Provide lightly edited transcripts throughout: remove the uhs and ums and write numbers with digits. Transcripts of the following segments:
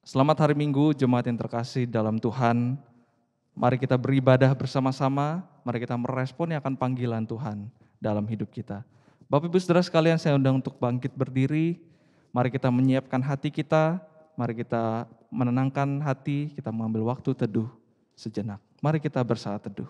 Selamat hari Minggu, jemaat yang terkasih dalam Tuhan. Mari kita beribadah bersama-sama, mari kita meresponi akan panggilan Tuhan dalam hidup kita. Bapak Ibu Saudara sekalian, saya undang untuk bangkit berdiri. Mari kita menyiapkan hati kita, mari kita menenangkan hati, kita mengambil waktu teduh sejenak. Mari kita bersaat teduh.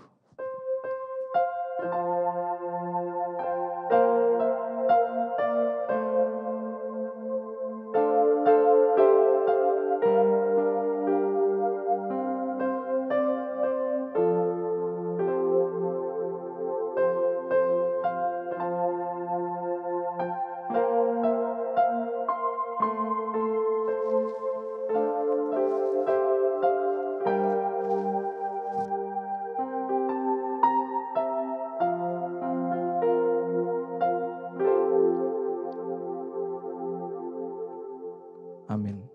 Amin.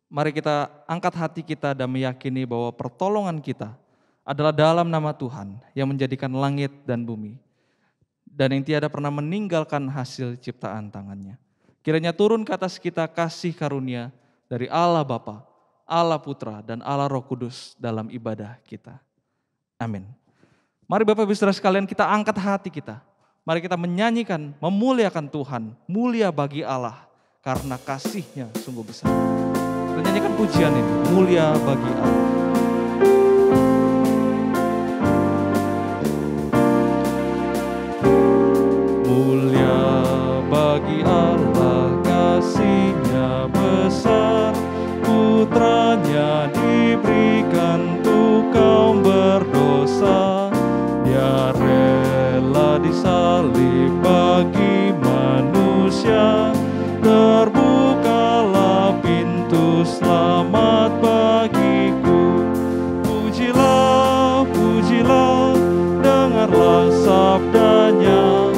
Mari kita angkat hati kita dan meyakini bahwa pertolongan kita adalah dalam nama Tuhan yang menjadikan langit dan bumi dan yang tiada pernah meninggalkan hasil ciptaan tangannya. Kiranya turun ke atas kita kasih karunia dari Allah Bapa, Allah Putra, dan Allah Roh Kudus dalam ibadah kita. Amin. Mari Bapak Ibu Saudara sekalian, kita angkat hati kita. Mari kita menyanyikan, memuliakan Tuhan, mulia bagi Allah karena kasih-Nya sungguh besar. Kita nyanyikan pujian ini, mulia bagi Allah. Mulia bagi Allah, kasih-Nya besar, putranya diberikan untuk kaum berdosa. Dia rela disalib bagi manusia, terbukalah pintu selamat bagiku. Pujilah, pujilah, dengarlah sabdanya.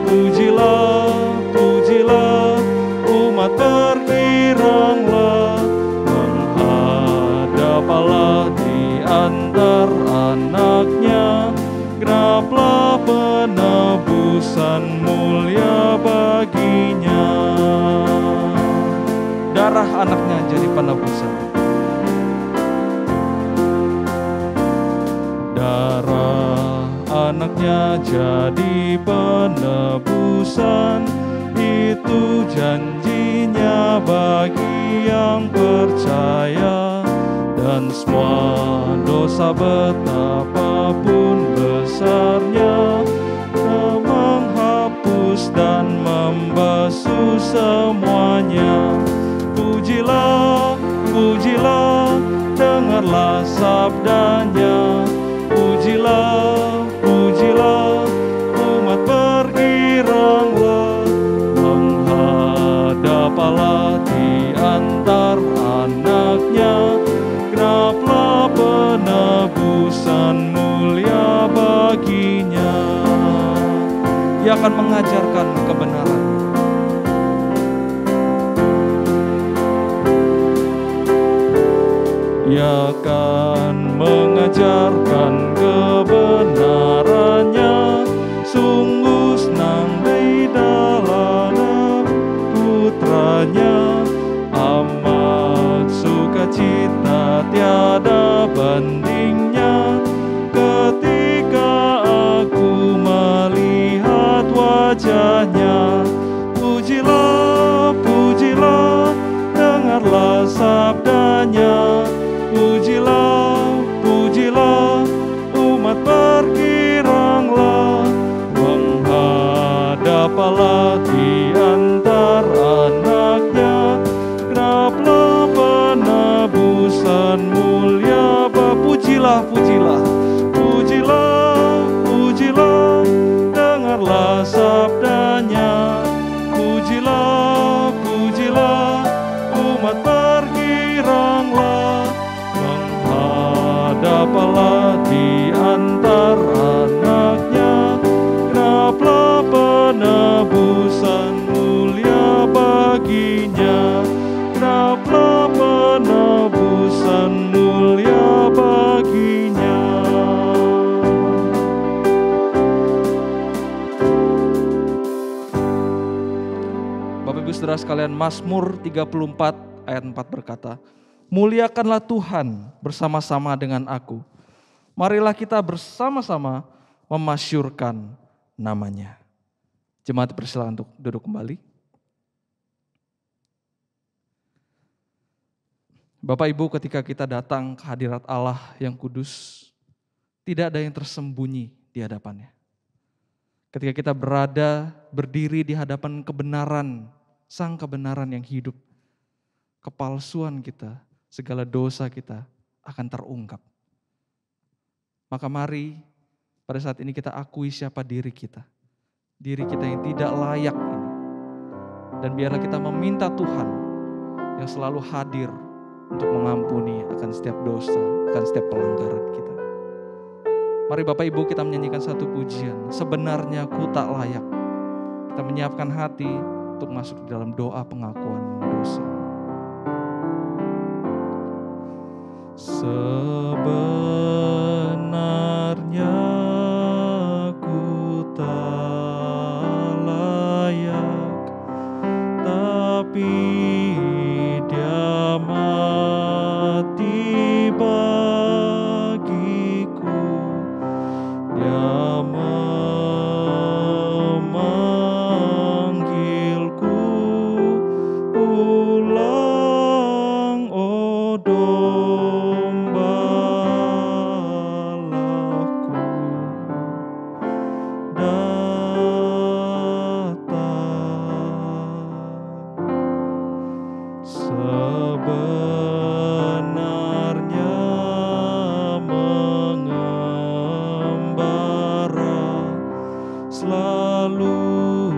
Pujilah, pujilah, umat bergiranglah, menghadap Allah di antar anaknya. Genaplah penebusan mulia baginya. Darah anaknya jadi penebusan. Darah anaknya jadi penebusan. Itu janjinya bagi yang percaya. Dan semua dosa betapapun besarnya, menghapus dan membasuh semuanya. Pujilah, pujilah, dengarlah sabdanya. Pujilah, pujilah, umat bergiranglah, menghadap Allah di antar anaknya. Genaplah penebusan mulia baginya. Ia akan mengajarkan kebenaran. Ia akan mengajarkan kebenarannya. Sungguh senang di dalam putranya, amat sukacita tiada bandingnya. Ketika aku melihat wajahnya, pujilah, pujilah, dengarlah sabdanya. Pujilah, pujilah, umat bergiranglah, menghadap Allah di antar anaknya. Genaplah penebusan mulia. Pujilah, pujilah, pujilah, pujilah, dengarlah sabdanya. Pujilah, pujilah, umat bergiranglah, menghadap Allah di antar anaknya. Genaplah penebusan mulia baginya. Genaplah penebusan mulia baginya. Bapak Ibu Saudara sekalian, Mazmur 34 ayat 4 berkata, muliakanlah Tuhan bersama-sama dengan aku. Marilah kita bersama-sama memasyurkan namanya. Jemaat persilakan untuk duduk kembali. Bapak Ibu, ketika kita datang ke hadirat Allah yang kudus, tidak ada yang tersembunyi di hadapannya. Ketika kita berdiri di hadapan kebenaran, sang kebenaran yang hidup, kepalsuan kita, segala dosa kita akan terungkap. Maka mari pada saat ini kita akui siapa diri kita. Diri kita yang tidak layak ini. Dan biarlah kita meminta Tuhan yang selalu hadir untuk mengampuni akan setiap dosa, akan setiap pelanggaran kita. Mari Bapak Ibu kita menyanyikan satu pujian. Sebenarnya ku tak layak. Kita menyiapkan hati untuk masuk di dalam doa pengakuan dosa. Sebenarnya ku tak layak, tapi Dia mati bagiku. Dia memanggilku pulang, oh dombalaku, datang. Sebenarnya mengembara, selalu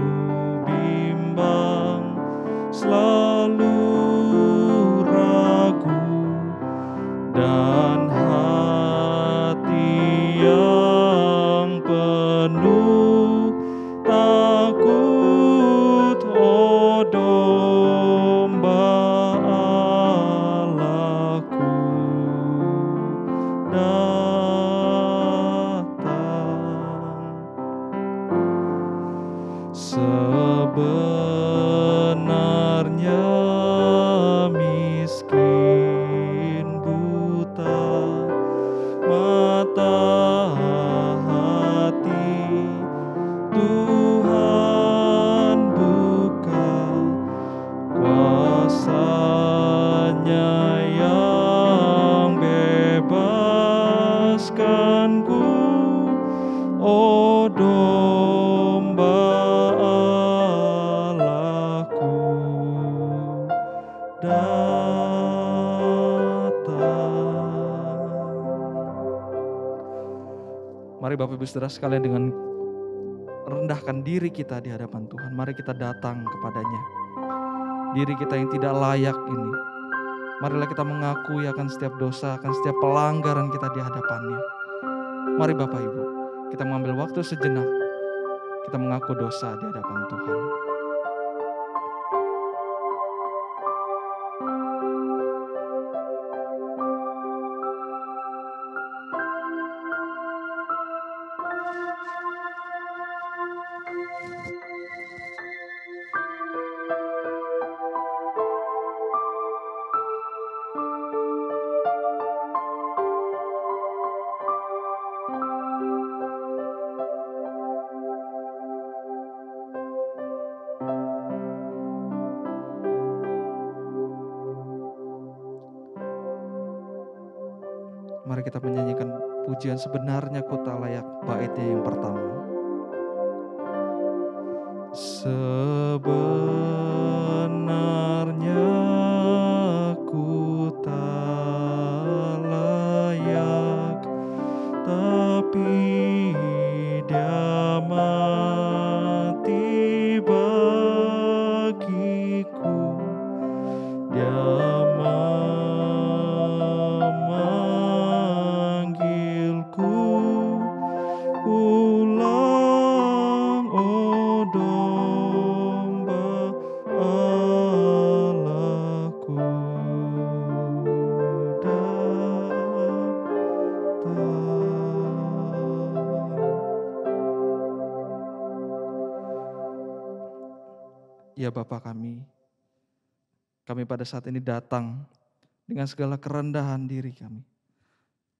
bimbang, selalu ragu, dan hati yang penuh takut, oh domba Allahku, datang. Sebenarnya miskin, buta, mata hati, Tuhan buka, kuasa-Nya yang bebaskanku, oh domba Allahku, datang. Mari Bapak Ibu Saudara sekalian, dengan rendahkan diri kita di hadapan Tuhan, mari kita datang kepadanya. Diri kita yang tidak layak ini, marilah kita mengakui akan setiap dosa, akan setiap pelanggaran kita di hadapannya. Mari Bapak Ibu, kita mengambil waktu sejenak, kita mengaku dosa di hadapan Tuhan. Mari kita menyanyikan pujian sebenarnya ku tak layak, baitnya yang pertama. Sebenarnya ku tak layak, tapi Dia mati bagiku. Dia memanggilku pulang, oh domba Allahku, datang. Ya Bapa kami, Kami pada saat ini datang dengan segala kerendahan diri kami,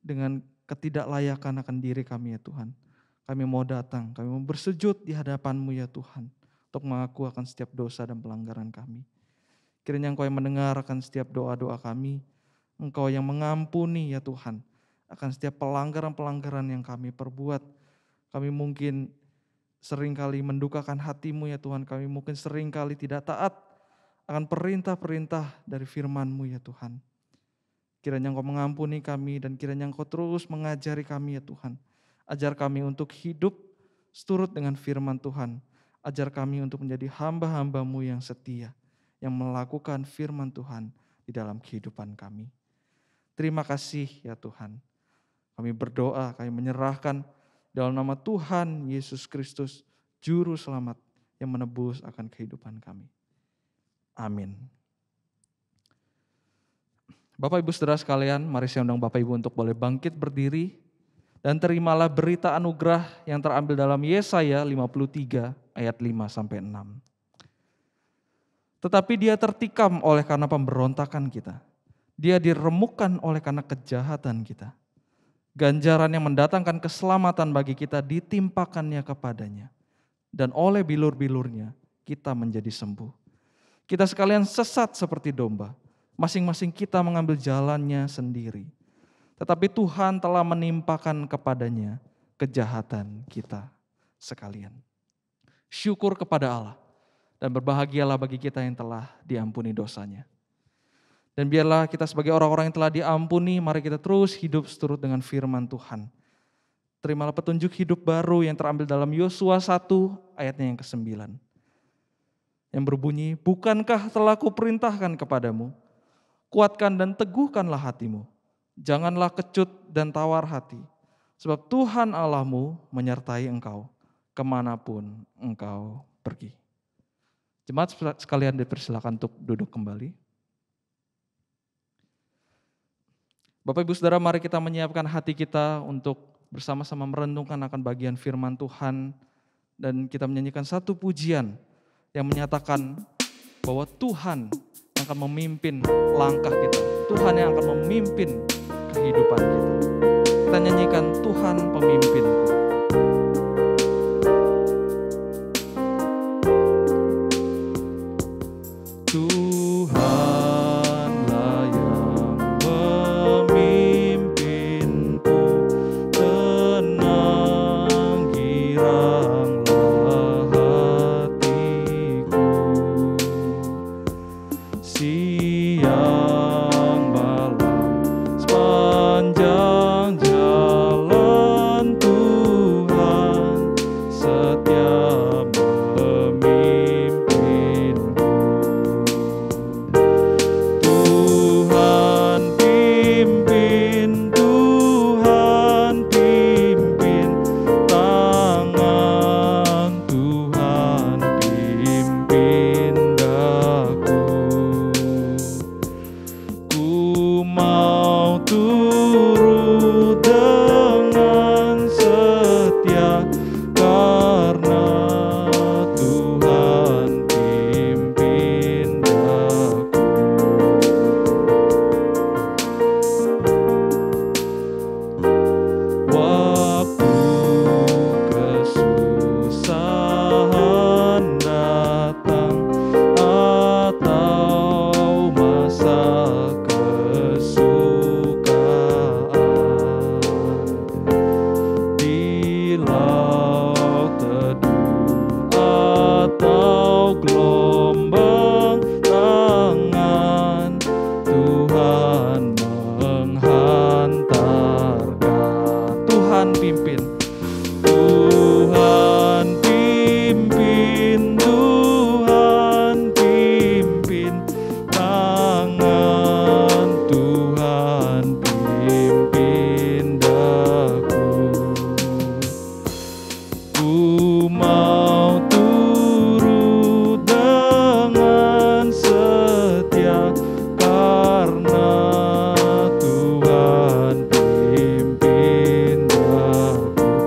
dengan ketidaklayakan akan diri kami ya Tuhan. Kami mau datang, kami mau bersujud di hadapan-Mu ya Tuhan, untuk mengaku akan setiap dosa dan pelanggaran kami. Kiranya Engkau yang mendengarkan setiap doa-doa kami, Engkau yang mengampuni ya Tuhan, akan setiap pelanggaran-pelanggaran yang kami perbuat. Kami mungkin seringkali mendukakan hati-Mu ya Tuhan, kami mungkin seringkali tidak taat akan perintah-perintah dari firman-Mu ya Tuhan. Kiranya Engkau mengampuni kami dan kiranya Engkau terus mengajari kami ya Tuhan. Ajar kami untuk hidup seturut dengan firman Tuhan. Ajar kami untuk menjadi hamba-hamba-Mu yang setia, yang melakukan firman Tuhan di dalam kehidupan kami. Terima kasih ya Tuhan. Kami berdoa, kami menyerahkan dalam nama Tuhan Yesus Kristus, Juru Selamat yang menebus akan kehidupan kami. Amin. Bapak Ibu Saudara sekalian, mari saya undang Bapak Ibu untuk boleh bangkit berdiri dan terimalah berita anugerah yang terambil dalam Yesaya 53 ayat 5 sampai 6. Tetapi dia tertikam oleh karena pemberontakan kita. Dia diremukkan oleh karena kejahatan kita. Ganjaran yang mendatangkan keselamatan bagi kita ditimpakannya kepadanya. Dan oleh bilur-bilurnya kita menjadi sembuh. Kita sekalian sesat seperti domba. Masing-masing kita mengambil jalannya sendiri. Tetapi Tuhan telah menimpakan kepadanya kejahatan kita sekalian. Syukur kepada Allah. Dan berbahagialah bagi kita yang telah diampuni dosanya. Dan biarlah kita sebagai orang-orang yang telah diampuni, mari kita terus hidup seturut dengan firman Tuhan. Terimalah petunjuk hidup baru yang terambil dalam Yosua 1 ayatnya yang ke-9. Yang berbunyi, bukankah telah kuperintahkan kepadamu, kuatkan dan teguhkanlah hatimu, janganlah kecut dan tawar hati, sebab Tuhan Allahmu menyertai engkau kemanapun engkau pergi. Jemaat sekalian dipersilakan untuk duduk kembali. Bapak Ibu Saudara, mari kita menyiapkan hati kita untuk bersama-sama merenungkan akan bagian firman Tuhan, dan kita menyanyikan satu pujian yang menyatakan bahwa Tuhan yang akan memimpin langkah kita. Tuhan yang akan memimpin kehidupan kita. Kita nyanyikan Tuhan pemimpinku.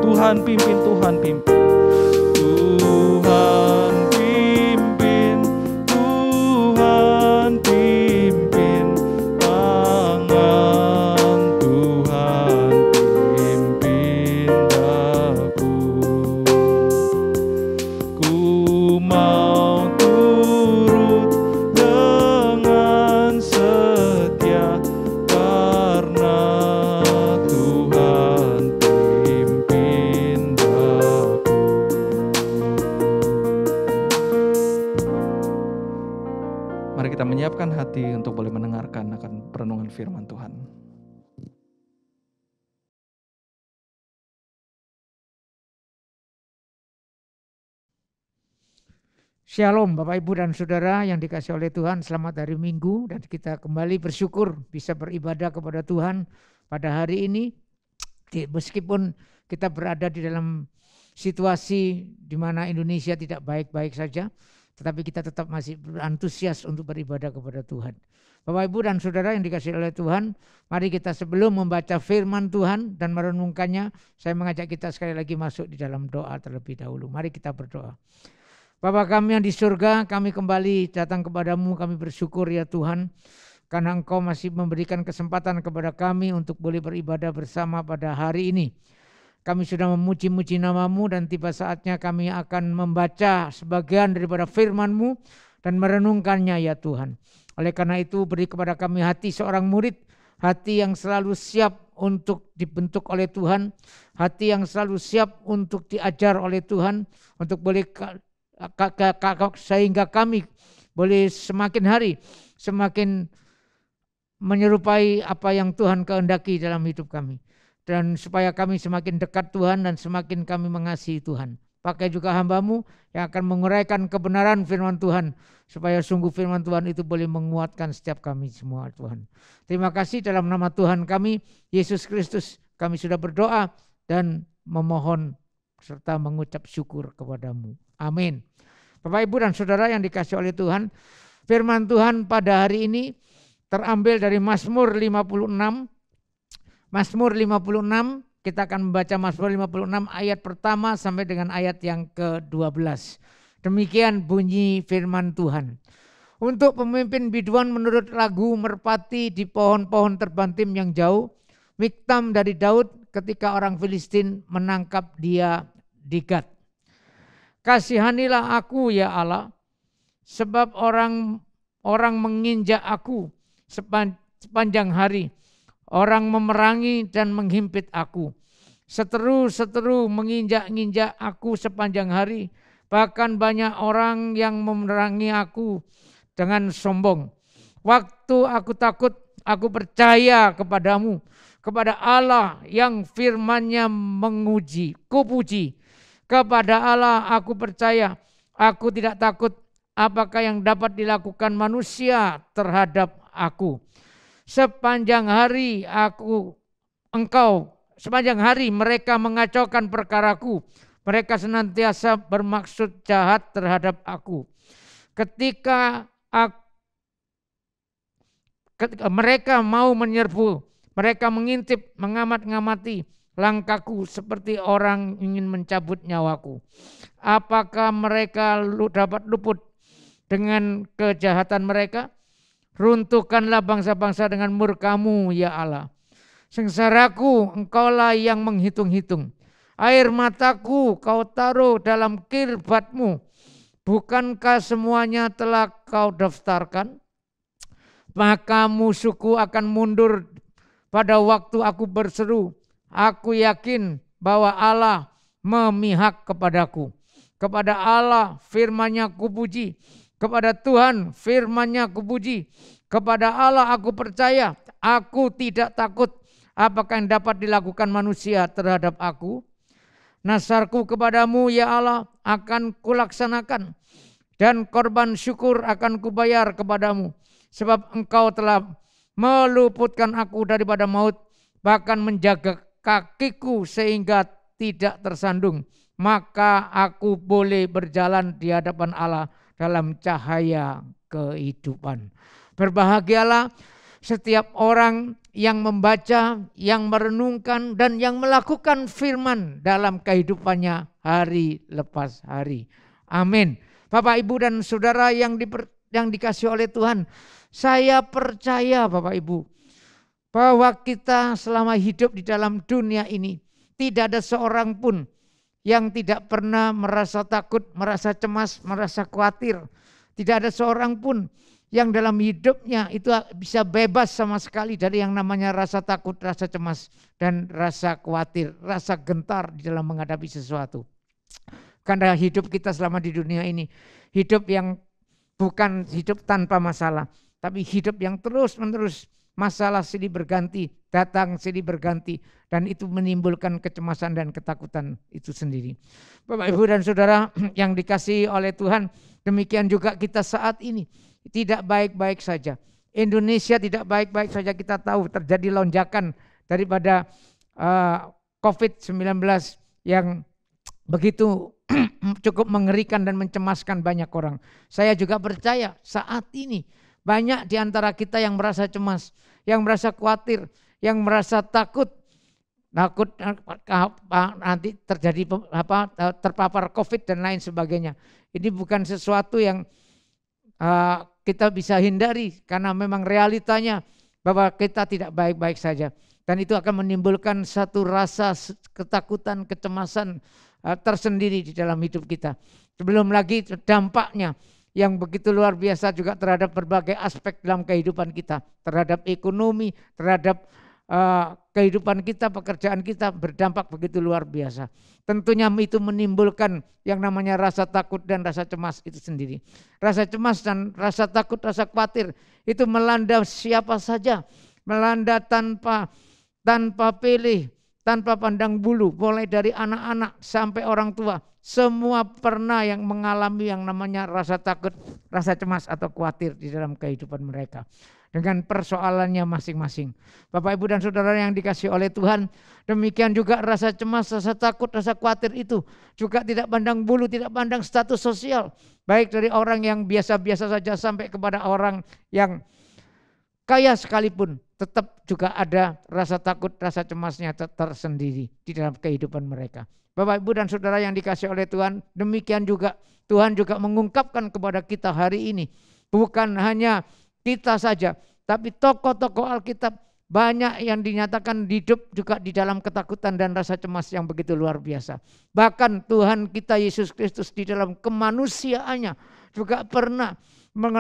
Tuhan pimpin, Tuhan pimpin. Shalom Bapak Ibu dan Saudara yang dikasihi oleh Tuhan, selamat hari Minggu dan kita kembali bersyukur bisa beribadah kepada Tuhan pada hari ini. Meskipun kita berada di dalam situasi di mana Indonesia tidak baik-baik saja, tetapi kita tetap masih berantusias untuk beribadah kepada Tuhan. Bapak Ibu dan Saudara yang dikasihi oleh Tuhan, mari kita sebelum membaca firman Tuhan dan merenungkannya, saya mengajak kita sekali lagi masuk di dalam doa terlebih dahulu. Mari kita berdoa. Bapa kami yang di surga, kami kembali datang kepadamu, kami bersyukur ya Tuhan, karena Engkau masih memberikan kesempatan kepada kami untuk boleh beribadah bersama pada hari ini. Kami sudah memuji-muji nama-Mu dan tiba saatnya kami akan membaca sebagian daripada firman-Mu dan merenungkannya ya Tuhan. Oleh karena itu beri kepada kami hati seorang murid, hati yang selalu siap untuk dibentuk oleh Tuhan, hati yang selalu siap untuk diajar oleh Tuhan, untuk boleh sehingga kami boleh semakin hari semakin menyerupai apa yang Tuhan kehendaki dalam hidup kami, dan supaya kami semakin dekat Tuhan dan semakin kami mengasihi Tuhan. Pakai juga hamba-Mu yang akan menguraikan kebenaran firman Tuhan, supaya sungguh firman Tuhan itu boleh menguatkan setiap kami semua Tuhan. Terima kasih dalam nama Tuhan kami Yesus Kristus kami sudah berdoa dan memohon serta mengucap syukur kepadamu. Amin. Bapak Ibu dan Saudara yang dikasihi oleh Tuhan, firman Tuhan pada hari ini terambil dari Mazmur 56. Mazmur 56, kita akan membaca Mazmur 56 ayat pertama sampai dengan ayat yang ke-12. Demikian bunyi firman Tuhan. Untuk pemimpin biduan menurut lagu merpati di pohon-pohon terbantim yang jauh, Miktam dari Daud ketika orang Filistin menangkap dia di Gat. Kasihanilah aku ya Allah, sebab orang menginjak aku sepanjang hari. Orang memerangi dan menghimpit aku. Seteru-seteru menginjak-injak aku sepanjang hari. Bahkan banyak orang yang memerangi aku dengan sombong. Waktu aku takut, aku percaya kepadamu, kepada Allah yang firman-Nya menguji, kupuji. Kepada Allah aku percaya, aku tidak takut apakah yang dapat dilakukan manusia terhadap aku. Sepanjang hari sepanjang hari mereka mengacaukan perkaraku. Mereka senantiasa bermaksud jahat terhadap aku. Ketika mereka mau menyerbu, mereka mengintip, mengamat-ngamati langkahku seperti orang ingin mencabut nyawaku. Apakah mereka dapat luput dengan kejahatan mereka? Runtuhkanlah bangsa-bangsa dengan murka-Mu ya Allah. Sengsaraku Engkaulah yang menghitung-hitung. Air mataku Kau taruh dalam kirbat-Mu. Bukankah semuanya telah Kau daftarkan? Maka musuhku akan mundur pada waktu aku berseru. Aku yakin bahwa Allah memihak kepadaku. Kepada Allah firman-Nya kupuji. Kepada Tuhan firman-Nya kupuji. Kepada Allah aku percaya. Aku tidak takut apakah yang dapat dilakukan manusia terhadap aku. Nasarku kepadamu ya Allah akan kulaksanakan. Dan korban syukur akan kubayar kepadamu. Sebab Engkau telah meluputkan aku daripada maut. Bahkan menjaga kakiku sehingga tidak tersandung. Maka aku boleh berjalan di hadapan Allah dalam cahaya kehidupan. Berbahagialah setiap orang yang membaca, yang merenungkan, dan yang melakukan firman dalam kehidupannya hari lepas hari. Amin. Bapak, Ibu, dan Saudara yang dikasihi oleh Tuhan, saya percaya Bapak Ibu, bahwa kita selama hidup di dalam dunia ini, tidak ada seorang pun yang tidak pernah merasa takut, merasa cemas, merasa khawatir. Tidak ada seorang pun yang dalam hidupnya itu bisa bebas sama sekali dari yang namanya rasa takut, rasa cemas, dan rasa khawatir, rasa gentar di dalam menghadapi sesuatu. Karena hidup kita selama di dunia ini, hidup yang bukan hidup tanpa masalah, tapi hidup yang terus-menerus masalah silih berganti, datang silih berganti, dan itu menimbulkan kecemasan dan ketakutan itu sendiri. Bapak, Ibu, dan Saudara yang dikasihi oleh Tuhan, demikian juga kita saat ini tidak baik-baik saja. Indonesia tidak baik-baik saja, kita tahu terjadi lonjakan daripada COVID-19 yang begitu cukup mengerikan dan mencemaskan banyak orang. Saya juga percaya saat ini banyak di antara kita yang merasa cemas, yang merasa khawatir, yang merasa takut nanti terjadi terpapar COVID dan lain sebagainya. Ini bukan sesuatu yang kita bisa hindari, karena memang realitanya bahwa kita tidak baik-baik saja. Dan itu akan menimbulkan satu rasa ketakutan, kecemasan tersendiri di dalam hidup kita. Belum lagi dampaknya yang begitu luar biasa juga terhadap berbagai aspek dalam kehidupan kita. Terhadap ekonomi, terhadap kehidupan kita, pekerjaan kita berdampak begitu luar biasa. Tentunya itu menimbulkan yang namanya rasa takut dan rasa cemas itu sendiri. Rasa cemas dan rasa takut, rasa khawatir itu melanda siapa saja. Melanda tanpa pilih, tanpa pandang bulu, mulai dari anak-anak sampai orang tua. Semua pernah yang mengalami yang namanya rasa takut, rasa cemas atau khawatir di dalam kehidupan mereka. Dengan persoalannya masing-masing. Bapak, Ibu, dan Saudara yang dikasihi oleh Tuhan, demikian juga rasa cemas, rasa takut, rasa khawatir itu juga tidak pandang bulu, tidak pandang status sosial. Baik dari orang yang biasa-biasa saja sampai kepada orang yang kaya sekalipun, tetap juga ada rasa takut, rasa cemasnya tersendiri di dalam kehidupan mereka. Bapak, Ibu, dan Saudara yang dikasihi oleh Tuhan, demikian juga Tuhan juga mengungkapkan kepada kita hari ini, bukan hanya kita saja, tapi tokoh-tokoh Alkitab banyak yang dinyatakan hidup juga di dalam ketakutan dan rasa cemas yang begitu luar biasa. Bahkan Tuhan kita Yesus Kristus di dalam kemanusiaannya juga pernah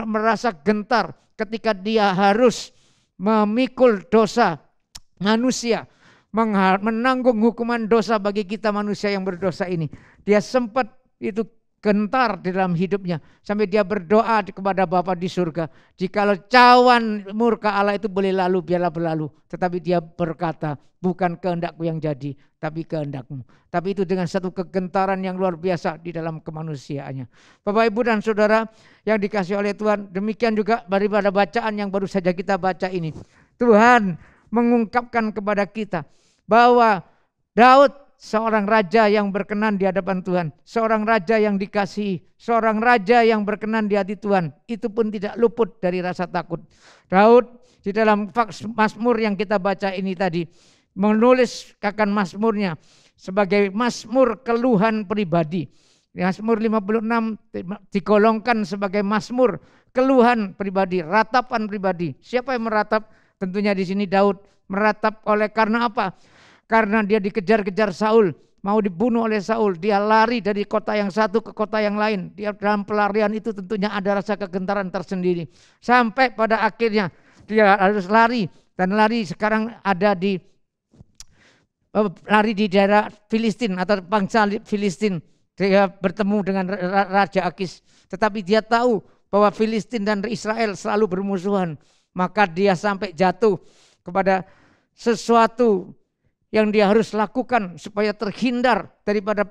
merasa gentar ketika dia harus memikul dosa manusia, menanggung hukuman dosa bagi kita manusia yang berdosa ini. Dia sempat itu gentar di dalam hidupnya sampai dia berdoa kepada Bapa di surga, jikalau cawan murka Allah itu boleh lalu, biarlah berlalu. Tetapi dia berkata, bukan kehendakku yang jadi, tapi kehendakmu. Tapi itu dengan satu kegentaran yang luar biasa di dalam kemanusiaannya. Bapak, Ibu, dan Saudara yang dikasihi oleh Tuhan, demikian juga daripada bacaan yang baru saja kita baca ini, Tuhan mengungkapkan kepada kita bahwa Daud seorang raja yang berkenan di hadapan Tuhan, seorang raja yang dikasihi, seorang raja yang berkenan di hati Tuhan, itu pun tidak luput dari rasa takut. Daud di dalam Mazmur yang kita baca ini tadi menulis akan Mazmurnya sebagai Mazmur keluhan pribadi. Mazmur 56 digolongkan sebagai Mazmur keluhan pribadi, ratapan pribadi. Siapa yang meratap? Tentunya di sini Daud meratap karena apa? Karena dia dikejar-kejar Saul, mau dibunuh oleh Saul. Dia lari dari kota yang satu ke kota yang lain. Dia dalam pelarian itu tentunya ada rasa kegentaran tersendiri. Sampai pada akhirnya dia harus lari. Dan lari sekarang ada lari di daerah Filistin atau bangsa Filistin. Dia bertemu dengan Raja Akis. Tetapi dia tahu bahwa Filistin dan Israel selalu bermusuhan. Maka dia sampai jatuh kepada sesuatu yang dia harus lakukan supaya terhindar daripada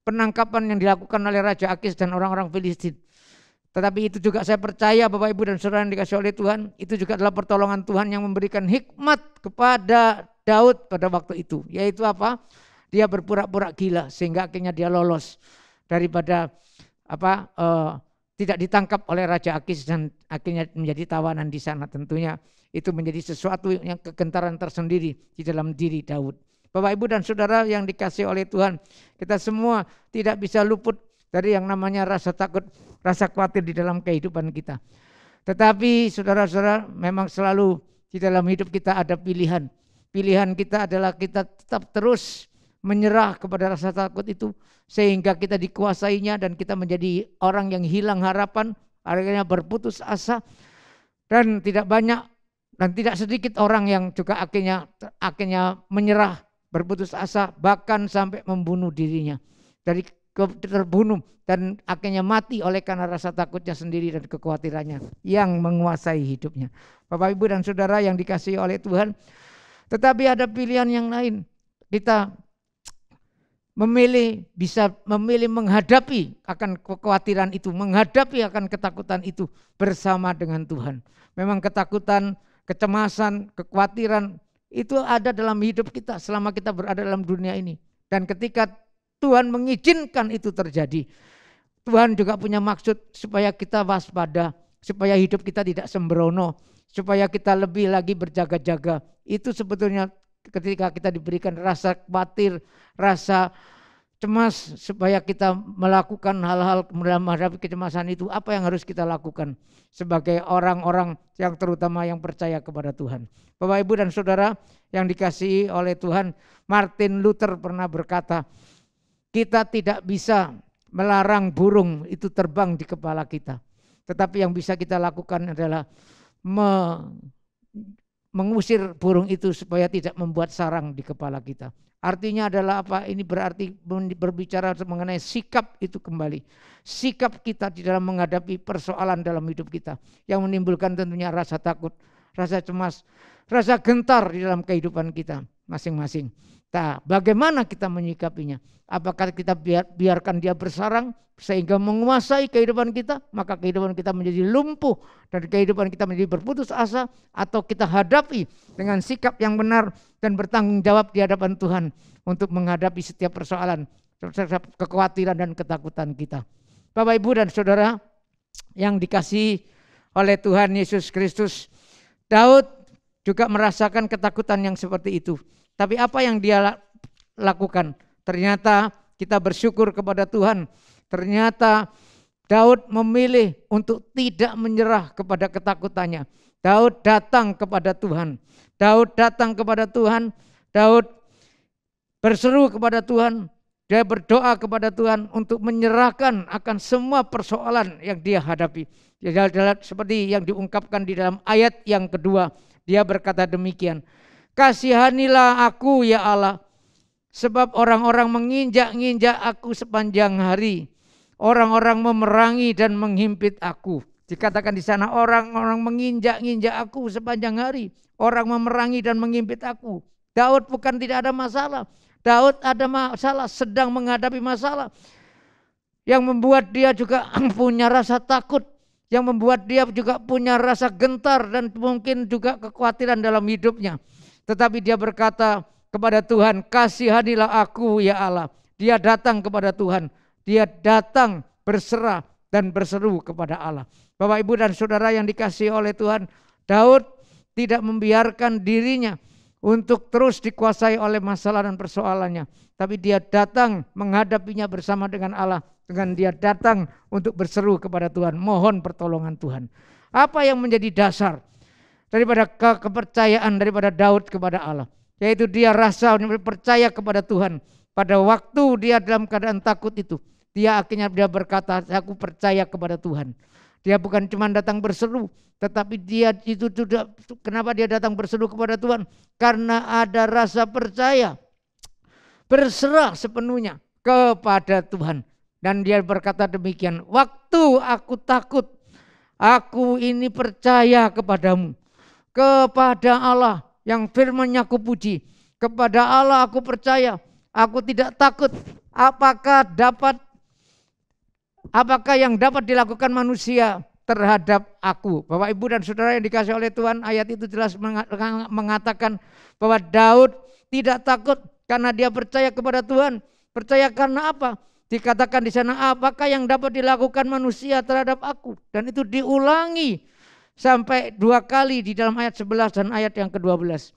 penangkapan yang dilakukan oleh Raja Akis dan orang-orang Filistin. Tetapi itu juga saya percaya Bapak, Ibu, dan Saudara yang dikasihi oleh Tuhan, itu juga adalah pertolongan Tuhan yang memberikan hikmat kepada Daud pada waktu itu. Yaitu apa? Dia berpura-pura gila sehingga akhirnya dia lolos daripada tidak ditangkap oleh Raja Akis dan akhirnya menjadi tawanan di sana. Tentunya itu menjadi sesuatu yang kegentaran tersendiri di dalam diri Daud. Bapak, Ibu, dan Saudara yang dikasihi oleh Tuhan, kita semua tidak bisa luput dari yang namanya rasa takut, rasa khawatir di dalam kehidupan kita. Tetapi saudara-saudara, memang selalu di dalam hidup kita ada pilihan. Pilihan kita adalah kita tetap terus menyerah kepada rasa takut itu sehingga kita dikuasainya dan kita menjadi orang yang hilang harapan, akhirnya berputus asa, dan tidak banyak dan tidak sedikit orang yang juga akhirnya menyerah, berputus asa, bahkan sampai membunuh dirinya. Dari terbunuh dan akhirnya mati oleh karena rasa takutnya sendiri dan kekhawatirannya yang menguasai hidupnya. Bapak, Ibu, dan Saudara yang dikasihi oleh Tuhan, tetapi ada pilihan yang lain. Kita bisa memilih menghadapi akan kekhawatiran itu, menghadapi akan ketakutan itu bersama dengan Tuhan. Memang ketakutan, kecemasan, kekhawatiran itu ada dalam hidup kita selama kita berada dalam dunia ini. Dan ketika Tuhan mengizinkan itu terjadi, Tuhan juga punya maksud supaya kita waspada, supaya hidup kita tidak sembrono, supaya kita lebih lagi berjaga-jaga. Itu sebetulnya ketika kita diberikan rasa khawatir, rasa cemas, supaya kita melakukan hal-hal dalam menghadapi kecemasan itu, apa yang harus kita lakukan sebagai orang-orang yang terutama yang percaya kepada Tuhan. Bapak, Ibu, dan Saudara yang dikasihi oleh Tuhan, Martin Luther pernah berkata, kita tidak bisa melarang burung itu terbang di kepala kita, tetapi yang bisa kita lakukan adalah mengusir burung itu supaya tidak membuat sarang di kepala kita. Artinya adalah apa? Ini berarti berbicara mengenai sikap itu kembali. Sikap kita di dalam menghadapi persoalan dalam hidup kita yang menimbulkan tentunya rasa takut, rasa cemas, rasa gentar di dalam kehidupan kita masing-masing. Nah, bagaimana kita menyikapinya? Apakah kita biarkan dia bersarang sehingga menguasai kehidupan kita, maka kehidupan kita menjadi lumpuh dan kehidupan kita menjadi berputus asa, atau kita hadapi dengan sikap yang benar dan bertanggung jawab di hadapan Tuhan untuk menghadapi setiap persoalan, setiap kekhawatiran dan ketakutan kita. Bapak, Ibu, dan Saudara yang dikasihi oleh Tuhan Yesus Kristus, Daud juga merasakan ketakutan yang seperti itu. Tapi apa yang dia lakukan? Ternyata kita bersyukur kepada Tuhan. Ternyata Daud memilih untuk tidak menyerah kepada ketakutannya. Daud datang kepada Tuhan. Daud datang kepada Tuhan. Daud berseru kepada Tuhan. Dia berdoa kepada Tuhan untuk menyerahkan akan semua persoalan yang dia hadapi. Seperti yang diungkapkan di dalam ayat yang kedua. Dia berkata demikian. Kasihanilah aku ya Allah, sebab orang-orang menginjak-injak aku sepanjang hari. Orang-orang memerangi dan menghimpit aku. Dikatakan di sana orang-orang menginjak-injak aku sepanjang hari. Orang memerangi dan menghimpit aku. Daud bukan tidak ada masalah. Daud ada masalah, sedang menghadapi masalah. Yang membuat dia juga punya rasa takut. Yang membuat dia juga punya rasa gentar dan mungkin juga kekhawatiran dalam hidupnya. Tetapi dia berkata kepada Tuhan, kasihanilah aku ya Allah. Dia datang kepada Tuhan. Dia datang berserah dan berseru kepada Allah. Bapak, Ibu, dan Saudara yang dikasihi oleh Tuhan, Daud tidak membiarkan dirinya untuk terus dikuasai oleh masalah dan persoalannya. Tapi dia datang menghadapinya bersama dengan Allah. Dengan dia datang untuk berseru kepada Tuhan, mohon pertolongan Tuhan. Apa yang menjadi dasar daripada kepercayaan daripada Daud kepada Allah? Yaitu dia rasa percaya kepada Tuhan. Pada waktu dia dalam keadaan takut itu, dia akhirnya berkata, aku percaya kepada Tuhan. Dia bukan cuma datang berseru, tetapi dia itu sudah, kenapa dia datang berseru kepada Tuhan? Karena ada rasa percaya, berserah sepenuhnya kepada Tuhan. Dan dia berkata demikian, waktu aku takut, aku ini percaya kepadamu, kepada Allah yang firman-Nya aku puji, kepada Allah aku percaya, aku tidak takut. Apakah yang dapat dilakukan manusia terhadap aku? Bapak, Ibu, dan Saudara yang dikasihi oleh Tuhan, ayat itu jelas mengatakan bahwa Daud tidak takut karena dia percaya kepada Tuhan. Percaya karena apa? Dikatakan di sana, apakah yang dapat dilakukan manusia terhadap aku? Dan itu diulangi sampai 2 kali di dalam ayat 11 dan ayat yang ke-12.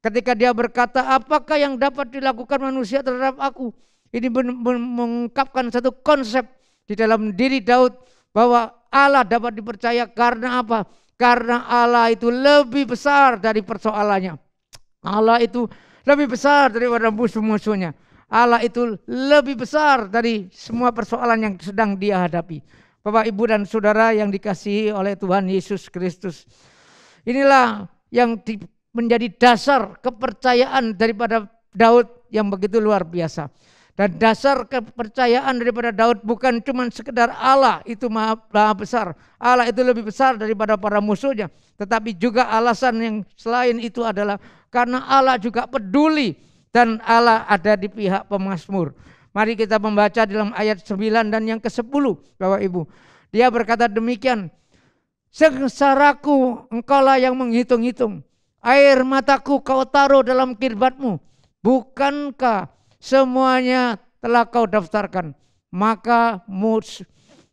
Ketika dia berkata, apakah yang dapat dilakukan manusia terhadap aku? Ini mengungkapkan satu konsep di dalam diri Daud bahwa Allah dapat dipercaya karena apa? Karena Allah itu lebih besar dari persoalannya. Allah itu lebih besar daripada musuh-musuhnya. Allah itu lebih besar dari semua persoalan yang sedang dia hadapi. Bapak, Ibu, dan Saudara yang dikasihi oleh Tuhan Yesus Kristus. Inilah yang menjadi dasar kepercayaan daripada Daud yang begitu luar biasa. Dan dasar kepercayaan daripada Daud bukan cuma sekedar Allah itu maha besar. Allah itu lebih besar daripada para musuhnya. Tetapi juga alasan yang selain itu adalah karena Allah juga peduli dan Allah ada di pihak pemazmur. Mari kita membaca dalam ayat 9 dan yang ke-10 Bapak Ibu. Dia berkata demikian, sengsaraku engkaulah yang menghitung-hitung, air mataku kau taruh dalam kirbatmu. Bukankah semuanya telah kau daftarkan? Maka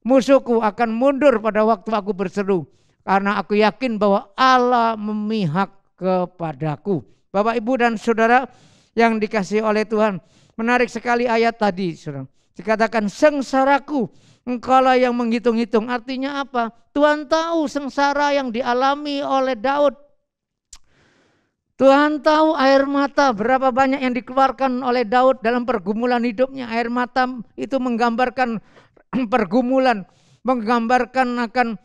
musuhku akan mundur pada waktu aku berseru, karena aku yakin bahwa Allah memihak kepadaku. Bapak, Ibu, dan Saudara yang dikasihi oleh Tuhan, menarik sekali ayat tadi, saudara. Dikatakan sengsaraku engkaulah yang menghitung-hitung. Artinya apa? Tuhan tahu sengsara yang dialami oleh Daud. Tuhan tahu air mata berapa banyak yang dikeluarkan oleh Daud dalam pergumulan hidupnya. Air mata itu menggambarkan pergumulan, menggambarkan akan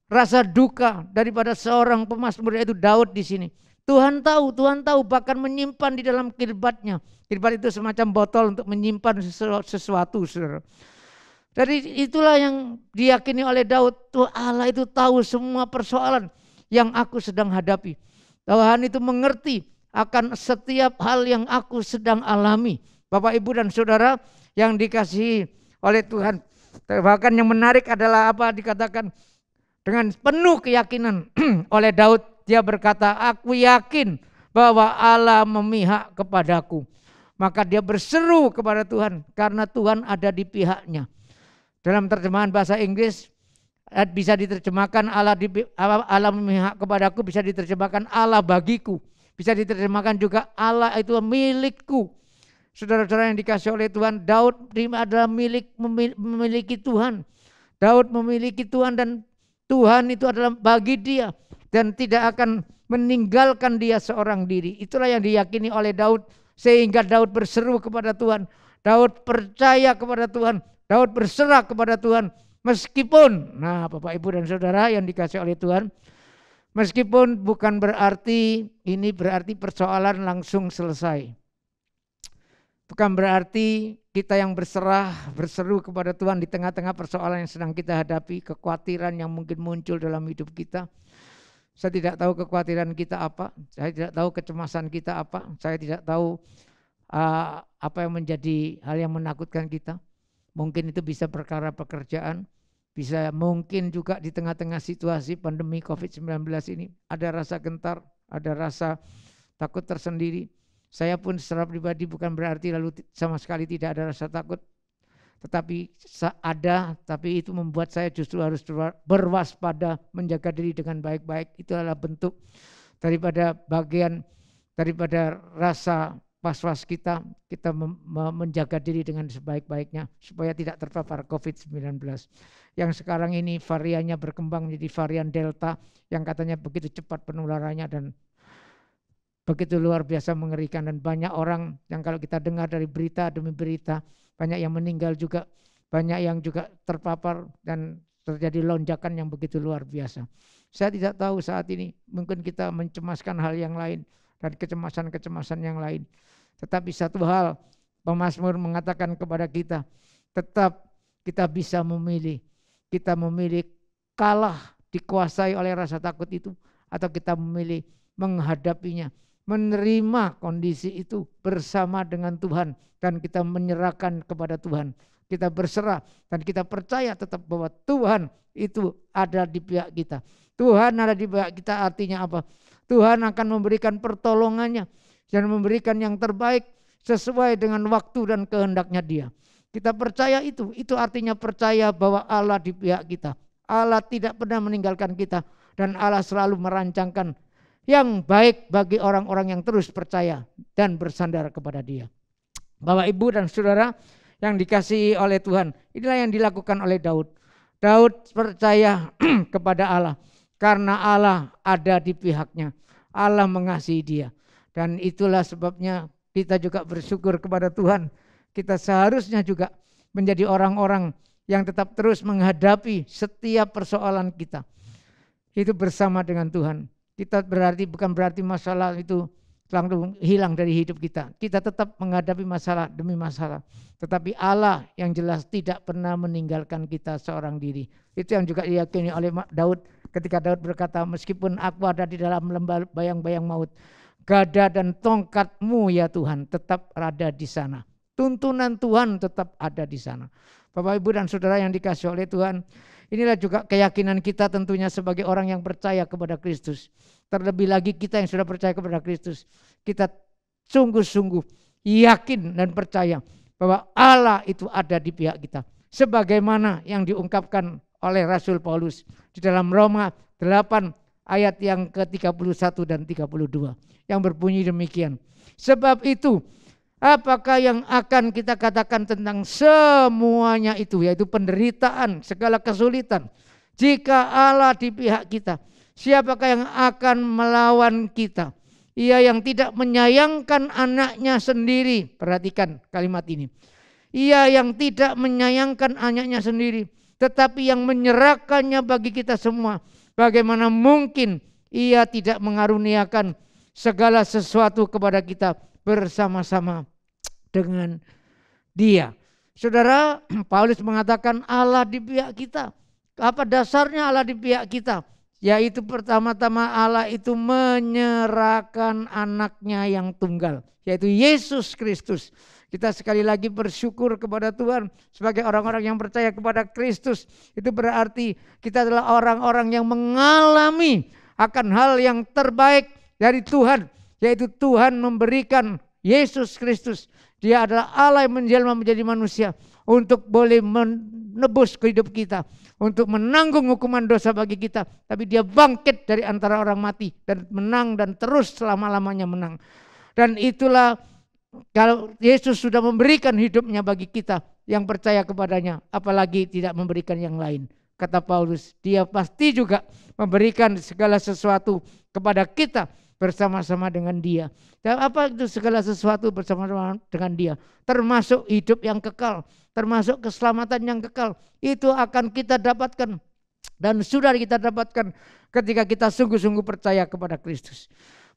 rasa duka daripada seorang pemazmur, yaitu Daud di sini. Tuhan tahu bahkan menyimpan di dalam kirbatnya. Kirbat itu semacam botol untuk menyimpan sesuatu, saudara. Jadi itulah yang diyakini oleh Daud. Tuh Allah itu tahu semua persoalan yang aku sedang hadapi. Tuhan itu mengerti akan setiap hal yang aku sedang alami. Bapak, Ibu, dan Saudara yang dikasihi oleh Tuhan. Bahkan yang menarik adalah apa dikatakan dengan penuh keyakinan oleh Daud. Dia berkata, aku yakin bahwa Allah memihak kepadaku. Maka dia berseru kepada Tuhan karena Tuhan ada di pihaknya. Dalam terjemahan bahasa Inggris bisa diterjemahkan Allah memihak kepadaku, bisa diterjemahkan Allah bagiku, bisa diterjemahkan juga Allah itu milikku. Saudara-saudara yang dikasihi oleh Tuhan, Daud adalah memiliki Tuhan. Daud memiliki Tuhan dan Tuhan itu adalah bagi dia dan tidak akan meninggalkan dia seorang diri. Itulah yang diyakini oleh Daud sehingga Daud berseru kepada Tuhan. Daud percaya kepada Tuhan. Daud berserah kepada Tuhan. Meskipun, nah Bapak, Ibu, dan Saudara yang dikasihi oleh Tuhan, meskipun bukan berarti ini berarti persoalan langsung selesai. Bukan berarti kita yang berseru kepada Tuhan di tengah-tengah persoalan yang sedang kita hadapi, kekhawatiran yang mungkin muncul dalam hidup kita. Saya tidak tahu kekhawatiran kita apa, saya tidak tahu kecemasan kita apa, saya tidak tahu apa yang menjadi hal yang menakutkan kita. Mungkin itu bisa perkara pekerjaan, bisa mungkin juga di tengah-tengah situasi pandemi COVID-19 ini ada rasa gentar, ada rasa takut tersendiri. Saya pun secara pribadi bukan berarti lalu sama sekali tidak ada rasa takut, tetapi ada, tapi itu membuat saya justru harus berwaspada, menjaga diri dengan baik-baik. Itu adalah bentuk daripada bagian daripada rasa was-was kita menjaga diri dengan sebaik-baiknya supaya tidak terpapar COVID-19. Yang sekarang ini variannya berkembang menjadi varian Delta yang katanya begitu cepat penularannya dan begitu luar biasa mengerikan, dan banyak orang yang kalau kita dengar dari berita demi berita, banyak yang meninggal juga, banyak yang juga terpapar dan terjadi lonjakan yang begitu luar biasa. Saya tidak tahu saat ini mungkin kita mencemaskan hal yang lain dan kecemasan-kecemasan yang lain. Tetapi satu hal, pemazmur mengatakan kepada kita, tetap kita bisa memilih. Kita memilih kalah dikuasai oleh rasa takut itu, atau kita memilih menghadapinya, menerima kondisi itu bersama dengan Tuhan, dan kita menyerahkan kepada Tuhan. Kita berserah dan kita percaya tetap bahwa Tuhan itu ada di pihak kita. Tuhan ada di pihak kita artinya apa? Tuhan akan memberikan pertolongannya dan memberikan yang terbaik sesuai dengan waktu dan kehendaknya Dia. Kita percaya itu artinya percaya bahwa Allah di pihak kita. Allah tidak pernah meninggalkan kita dan Allah selalu merancangkan yang baik bagi orang-orang yang terus percaya dan bersandar kepada Dia. Bapak, Ibu, dan Saudara yang dikasihi oleh Tuhan, inilah yang dilakukan oleh Daud. Daud percaya kepada Allah karena Allah ada di pihaknya. Allah mengasihi dia. Dan itulah sebabnya kita juga bersyukur kepada Tuhan. Kita seharusnya juga menjadi orang-orang yang tetap terus menghadapi setiap persoalan kita. Itu bersama dengan Tuhan. Kita bukan berarti masalah itu langsung hilang dari hidup kita. Kita tetap menghadapi masalah demi masalah. Tetapi Allah yang jelas tidak pernah meninggalkan kita seorang diri. Itu yang juga diyakini oleh Daud ketika Daud berkata, meskipun aku ada di dalam lembah bayang-bayang maut, gada dan tongkat-Mu ya Tuhan tetap ada di sana. Tuntunan Tuhan tetap ada di sana. Bapak, Ibu, dan Saudara yang dikasihi oleh Tuhan, inilah juga keyakinan kita tentunya sebagai orang yang percaya kepada Kristus. Terlebih lagi kita yang sudah percaya kepada Kristus, kita sungguh-sungguh yakin dan percaya bahwa Allah itu ada di pihak kita. Sebagaimana yang diungkapkan oleh Rasul Paulus di dalam Roma 8 ayat yang ke-31 dan 32 yang berbunyi demikian. Sebab itu, apakah yang akan kita katakan tentang semuanya itu, yaitu penderitaan, segala kesulitan. Jika Allah di pihak kita, siapakah yang akan melawan kita? Ia yang tidak menyayangkan anaknya sendiri. Perhatikan kalimat ini. Ia yang tidak menyayangkan anaknya sendiri, tetapi yang menyerahkannya bagi kita semua. Bagaimana mungkin ia tidak mengaruniakan segala sesuatu kepada kita bersama-sama dengan Dia. Saudara, Paulus mengatakan Allah di pihak kita. Apa dasarnya Allah di pihak kita? Yaitu pertama-tama Allah itu menyerahkan anaknya yang tunggal, yaitu Yesus Kristus. Kita sekali lagi bersyukur kepada Tuhan sebagai orang-orang yang percaya kepada Kristus. Itu berarti kita adalah orang-orang yang mengalami akan hal yang terbaik dari Tuhan, yaitu Tuhan memberikan Yesus Kristus. Dia adalah Allah yang menjelma menjadi manusia untuk boleh menebus kehidupan kita, untuk menanggung hukuman dosa bagi kita. Tapi Dia bangkit dari antara orang mati dan menang dan terus selama-lamanya menang. Dan itulah kalau Yesus sudah memberikan hidupnya bagi kita yang percaya kepadanya, apalagi tidak memberikan yang lain. Kata Paulus, Dia pasti juga memberikan segala sesuatu kepada kita bersama-sama dengan Dia. Dan apa itu segala sesuatu bersama-sama dengan Dia? Termasuk hidup yang kekal, termasuk keselamatan yang kekal. Itu akan kita dapatkan dan sudah kita dapatkan ketika kita sungguh-sungguh percaya kepada Kristus.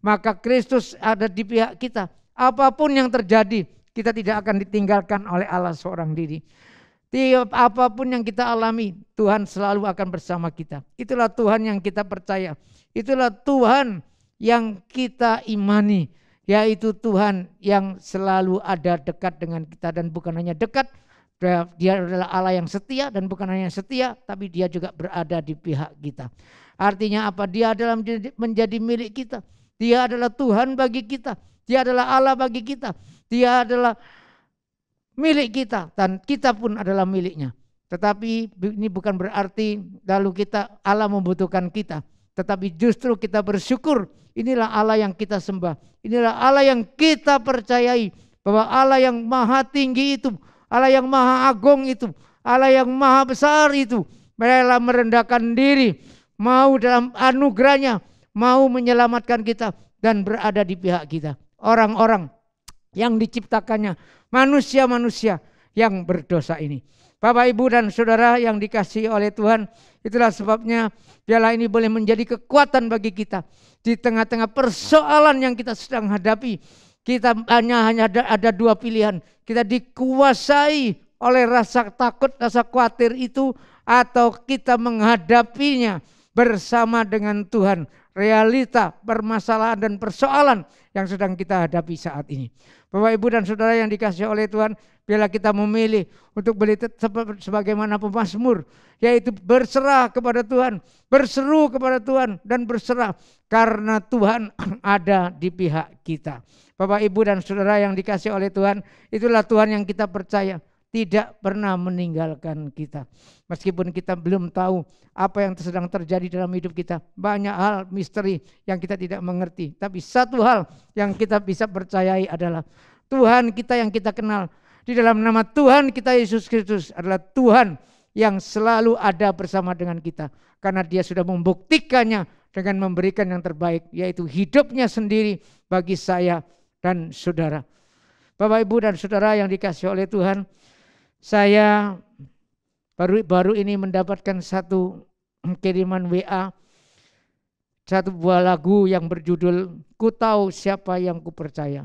Maka Kristus ada di pihak kita. Apapun yang terjadi, kita tidak akan ditinggalkan oleh Allah seorang diri. Tiap apapun yang kita alami, Tuhan selalu akan bersama kita. Itulah Tuhan yang kita percaya. Itulah Tuhan yang kita imani, yaitu Tuhan yang selalu ada dekat dengan kita. Dan bukan hanya dekat, Dia adalah Allah yang setia, dan bukan hanya setia, tapi Dia juga berada di pihak kita. Artinya apa? Dia adalah menjadi milik kita. Dia adalah Tuhan bagi kita. Dia adalah Allah bagi kita. Dia adalah milik kita dan kita pun adalah miliknya. Tetapi ini bukan berarti lalu Allah membutuhkan kita. Tetapi justru kita bersyukur, inilah Allah yang kita sembah. Inilah Allah yang kita percayai, bahwa Allah yang maha tinggi itu, Allah yang maha agung itu, Allah yang maha besar itu, rela merendahkan diri, mau dalam anugerahnya, mau menyelamatkan kita dan berada di pihak kita. Orang-orang yang diciptakannya, manusia-manusia yang berdosa ini. Bapak, Ibu, dan Saudara yang dikasihi oleh Tuhan, itulah sebabnya biarlah ini boleh menjadi kekuatan bagi kita. Di tengah-tengah persoalan yang kita sedang hadapi, kita hanya ada dua pilihan. Kita dikuasai oleh rasa takut, rasa khawatir itu, atau kita menghadapinya bersama dengan Tuhan. Realita, permasalahan, dan persoalan yang sedang kita hadapi saat ini. Bapak, Ibu, dan Saudara yang dikasihi oleh Tuhan, biarlah kita memilih untuk sebagaimana pemazmur, yaitu berserah kepada Tuhan, berseru kepada Tuhan, dan berserah karena Tuhan ada di pihak kita. Bapak, Ibu, dan Saudara yang dikasihi oleh Tuhan, itulah Tuhan yang kita percaya tidak pernah meninggalkan kita. Meskipun kita belum tahu apa yang sedang terjadi dalam hidup kita, banyak hal misteri yang kita tidak mengerti. Tapi satu hal yang kita bisa percayai adalah Tuhan kita yang kita kenal. Di dalam nama Tuhan kita Yesus Kristus adalah Tuhan yang selalu ada bersama dengan kita. Karena Dia sudah membuktikannya dengan memberikan yang terbaik, yaitu hidupnya sendiri bagi saya dan saudara. Bapak, Ibu, dan Saudara yang dikasihi oleh Tuhan, saya baru ini mendapatkan satu kiriman WA satu buah lagu yang berjudul Ku Tahu Siapa Yang Ku Percaya.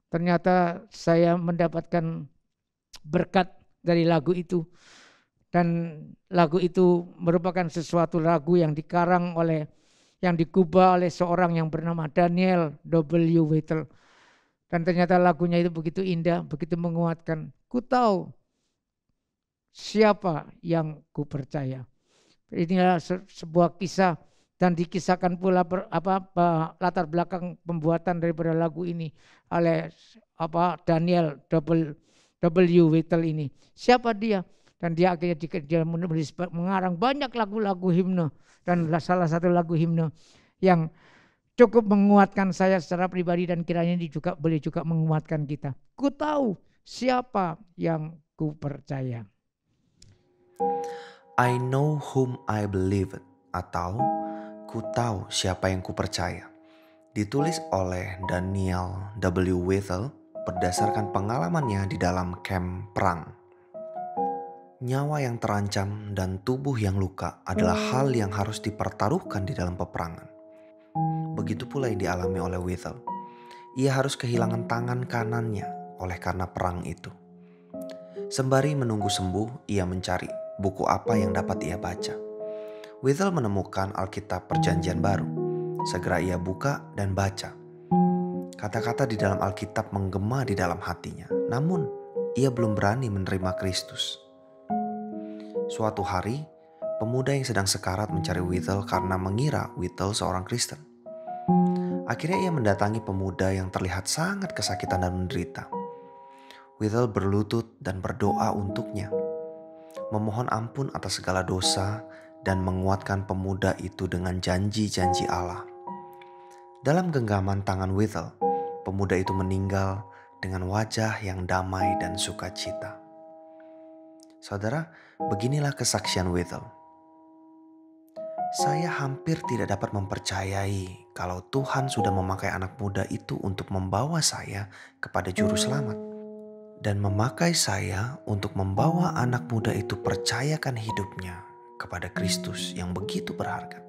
Ternyata saya mendapatkan berkat dari lagu itu. Dan lagu itu merupakan sesuatu lagu yang dikarang oleh, yang dikubah oleh seorang yang bernama Daniel W. Whittle. Dan ternyata lagunya itu begitu indah, begitu menguatkan. Ku tahu siapa yang ku percaya. Inilah sebuah kisah, dan dikisahkan pula latar belakang pembuatan daripada lagu ini oleh Daniel W. Whittle ini. Siapa dia? Dan dia akhirnya menulis, mengarang banyak lagu-lagu himne, dan salah satu lagu himne yang cukup menguatkan saya secara pribadi, dan kiranya ini juga boleh juga menguatkan kita. Ku tahu siapa yang ku percaya. I know whom I believe, atau ku tahu siapa yang ku percaya. Ditulis oleh Daniel W. Whittle berdasarkan pengalamannya di dalam kamp perang. Nyawa yang terancam dan tubuh yang luka adalah hal yang harus dipertaruhkan di dalam peperangan. Begitu pula yang dialami oleh Whittle. Ia harus kehilangan tangan kanannya oleh karena perang itu. Sembari menunggu sembuh, ia mencari buku apa yang dapat ia baca. Whittle menemukan Alkitab Perjanjian Baru. Segera ia buka dan baca. Kata-kata di dalam Alkitab menggema di dalam hatinya. Namun, ia belum berani menerima Kristus. Suatu hari, pemuda yang sedang sekarat mencari Whittle karena mengira Whittle seorang Kristen. Akhirnya ia mendatangi pemuda yang terlihat sangat kesakitan dan menderita. Whittle berlutut dan berdoa untuknya, memohon ampun atas segala dosa dan menguatkan pemuda itu dengan janji-janji Allah. Dalam genggaman tangan Whittle, pemuda itu meninggal dengan wajah yang damai dan sukacita. Saudara, beginilah kesaksian Whittle. Saya hampir tidak dapat mempercayai kalau Tuhan sudah memakai anak muda itu untuk membawa saya kepada juru selamat. Dan memakai saya untuk membawa anak muda itu percayakan hidupnya kepada Kristus yang begitu berharga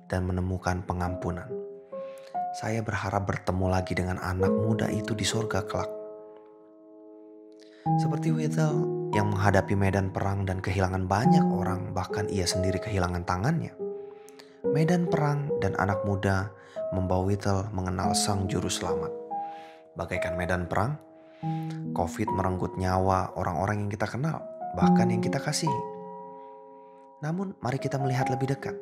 dan menemukan pengampunan. Saya berharap bertemu lagi dengan anak muda itu di surga kelak. Seperti Whittle yang menghadapi medan perang dan kehilangan banyak orang, bahkan ia sendiri kehilangan tangannya. Medan perang dan anak muda membawa Whittle mengenal sang juru selamat. Bagaikan medan perang, COVID merenggut nyawa orang-orang yang kita kenal, bahkan yang kita kasihi. Namun mari kita melihat lebih dekat.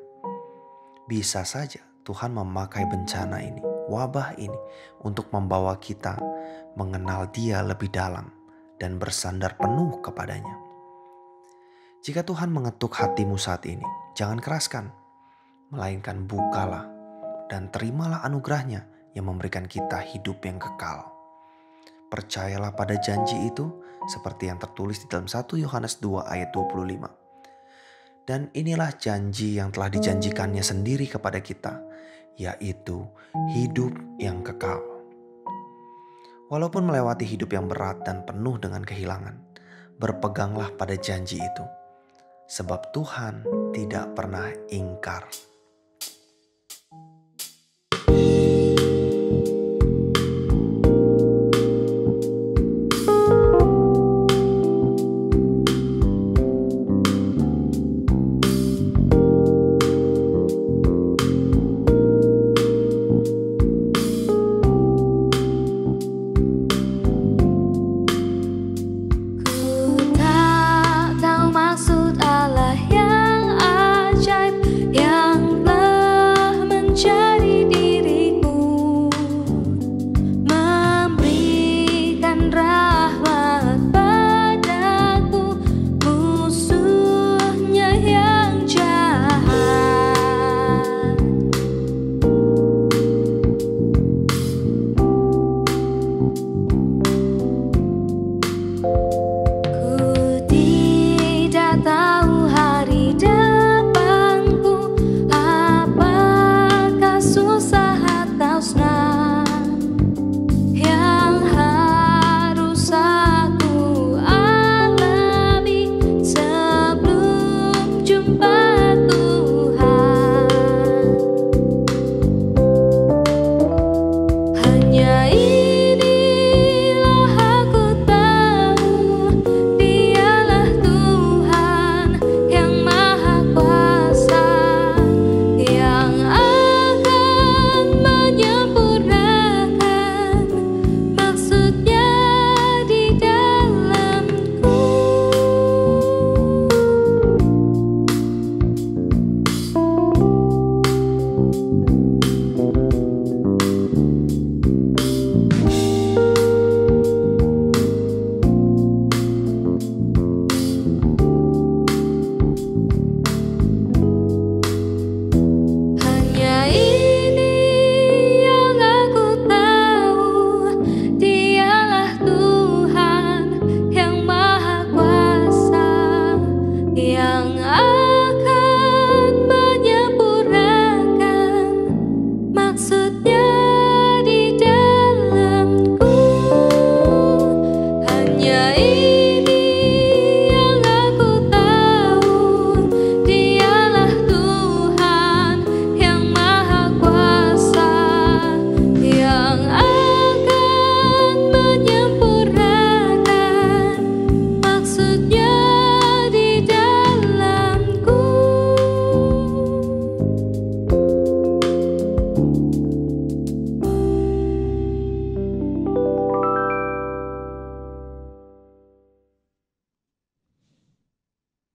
Bisa saja Tuhan memakai bencana ini, wabah ini, untuk membawa kita mengenal Dia lebih dalam dan bersandar penuh kepadanya. Jika Tuhan mengetuk hatimu saat ini, jangan keraskan, melainkan bukalah dan terimalah anugerahnya yang memberikan kita hidup yang kekal. Percayalah pada janji itu seperti yang tertulis di dalam 1 Yohanes 2 ayat 25. Dan inilah janji yang telah dijanjikannya sendiri kepada kita, yaitu hidup yang kekal. Walaupun melewati hidup yang berat dan penuh dengan kehilangan, berpeganglah pada janji itu. Sebab Tuhan tidak pernah ingkar. Ku tak tahu maksud Allah yang ajaib yang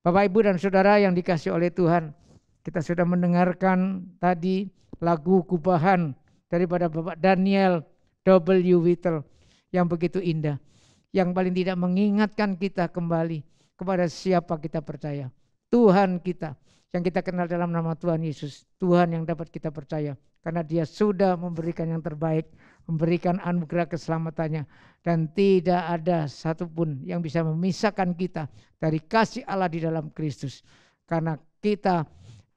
Bapak, Ibu, dan Saudara yang dikasihi oleh Tuhan, kita sudah mendengarkan tadi lagu Kubahan daripada Bapak Daniel W. Whittle yang begitu indah, yang paling tidak mengingatkan kita kembali kepada siapa kita percaya. Tuhan kita yang kita kenal dalam nama Tuhan Yesus, Tuhan yang dapat kita percaya karena Dia sudah memberikan yang terbaik, memberikan anugerah keselamatannya, dan tidak ada satupun yang bisa memisahkan kita dari kasih Allah di dalam Kristus, karena kita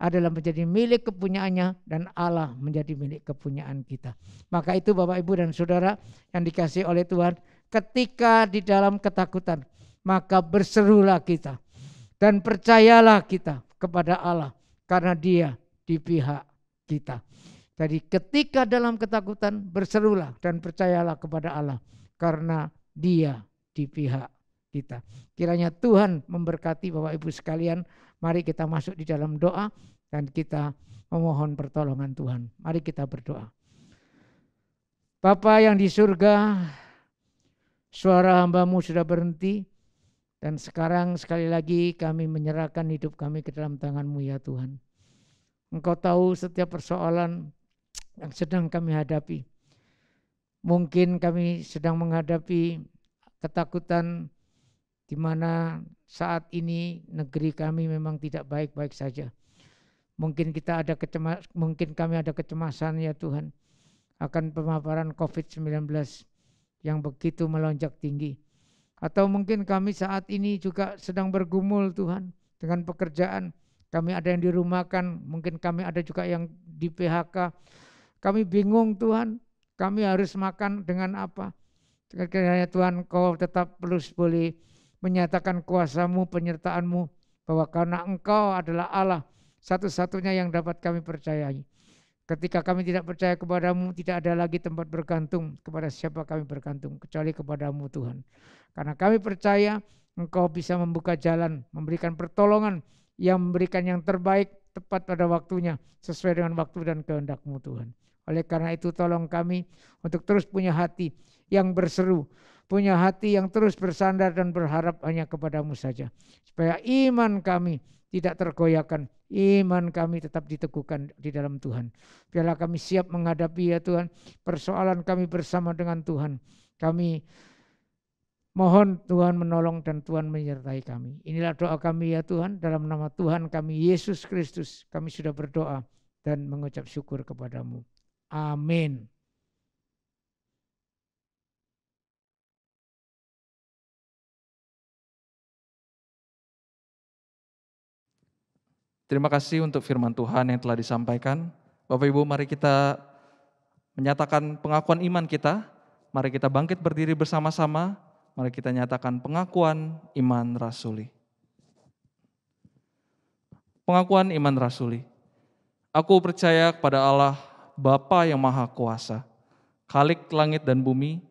adalah menjadi milik kepunyaannya dan Allah menjadi milik kepunyaan kita. Maka itu Bapak, Ibu, dan Saudara yang dikasihi oleh Tuhan, ketika di dalam ketakutan, maka berserulah kita dan percayalah kita kepada Allah karena Dia di pihak kita. Jadi ketika dalam ketakutan, berserulah dan percayalah kepada Allah karena Dia di pihak kita. Kiranya Tuhan memberkati Bapak Ibu sekalian. Mari kita masuk di dalam doa dan kita memohon pertolongan Tuhan. Mari kita berdoa. Bapa yang di surga, suara hamba-Mu sudah berhenti, dan sekarang sekali lagi kami menyerahkan hidup kami ke dalam tangan-Mu ya Tuhan. Engkau tahu setiap persoalan yang sedang kami hadapi. Mungkin kami sedang menghadapi ketakutan di mana saat ini negeri kami memang tidak baik-baik saja. Mungkin kami ada kecemasan ya Tuhan akan pemaparan COVID-19 yang begitu melonjak tinggi. Atau mungkin kami saat ini juga sedang bergumul Tuhan dengan pekerjaan. Kami ada yang dirumahkan, mungkin kami ada juga yang di PHK. Kami bingung Tuhan, kami harus makan dengan apa. Kiranya Tuhan Kau tetap terus boleh menyatakan kuasa-Mu, penyertaan-Mu, bahwa karena Engkau adalah Allah satu-satunya yang dapat kami percayai. Ketika kami tidak percaya kepada-Mu, tidak ada lagi tempat bergantung. Kepada siapa kami bergantung kecuali kepada-Mu Tuhan. Karena kami percaya Engkau bisa membuka jalan, memberikan pertolongan, yang memberikan yang terbaik tepat pada waktunya, sesuai dengan waktu dan kehendak-Mu Tuhan. Oleh karena itu tolong kami untuk terus punya hati yang berseru, punya hati yang terus bersandar dan berharap hanya kepada-Mu saja. Supaya iman kami tidak tergoyahkan, iman kami tetap diteguhkan di dalam Tuhan. Biarlah kami siap menghadapi ya Tuhan persoalan kami bersama dengan Tuhan. Kami mohon Tuhan menolong dan Tuhan menyertai kami. Inilah doa kami ya Tuhan, dalam nama Tuhan kami Yesus Kristus kami sudah berdoa dan mengucap syukur kepada-Mu. Amin. Terima kasih untuk firman Tuhan yang telah disampaikan. Bapak Ibu, mari kita menyatakan pengakuan iman kita. Mari kita bangkit berdiri bersama-sama. Mari kita nyatakan pengakuan iman rasuli. Pengakuan iman rasuli. Aku percaya kepada Allah, Bapa yang Maha Kuasa, Khalik langit dan bumi,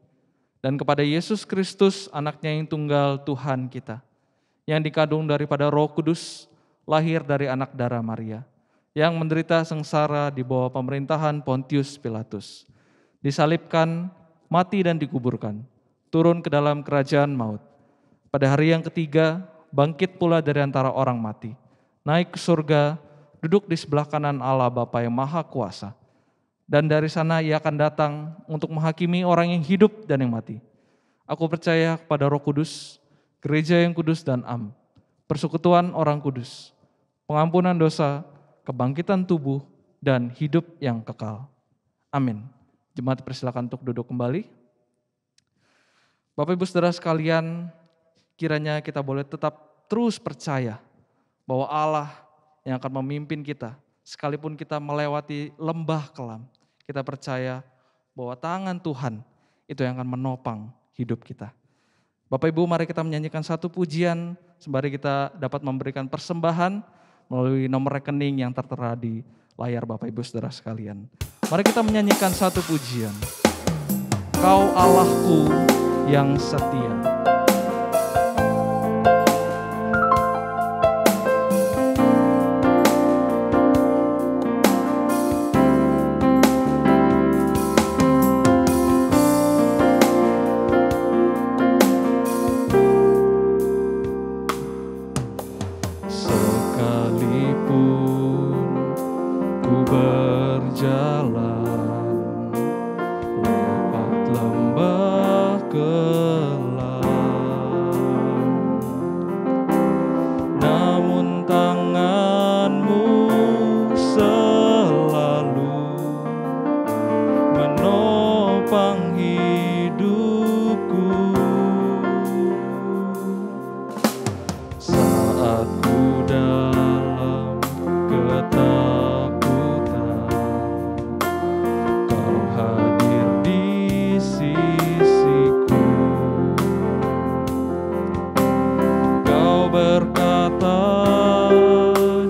dan kepada Yesus Kristus, anaknya yang tunggal Tuhan kita, yang dikandung daripada Roh Kudus, lahir dari anak darah Maria, yang menderita sengsara di bawah pemerintahan Pontius Pilatus, disalibkan, mati dan dikuburkan, turun ke dalam kerajaan maut. Pada hari yang ketiga, bangkit pula dari antara orang mati, naik ke surga, duduk di sebelah kanan Allah Bapa yang Maha Kuasa. Dan dari sana Ia akan datang untuk menghakimi orang yang hidup dan yang mati. Aku percaya kepada Roh Kudus, gereja yang kudus dan am, persekutuan orang kudus, pengampunan dosa, kebangkitan tubuh, dan hidup yang kekal. Amin. Jemaat persilakan untuk duduk kembali. Bapak Ibu Saudara sekalian, kiranya kita boleh tetap terus percaya bahwa Allah yang akan memimpin kita, sekalipun kita melewati lembah kelam, kita percaya bahwa tangan Tuhan itu yang akan menopang hidup kita. Bapak Ibu, mari kita menyanyikan satu pujian sembari kita dapat memberikan persembahan melalui nomor rekening yang tertera di layar Bapak Ibu Saudara sekalian. Mari kita menyanyikan satu pujian. Kau Allahku yang setia. berkata,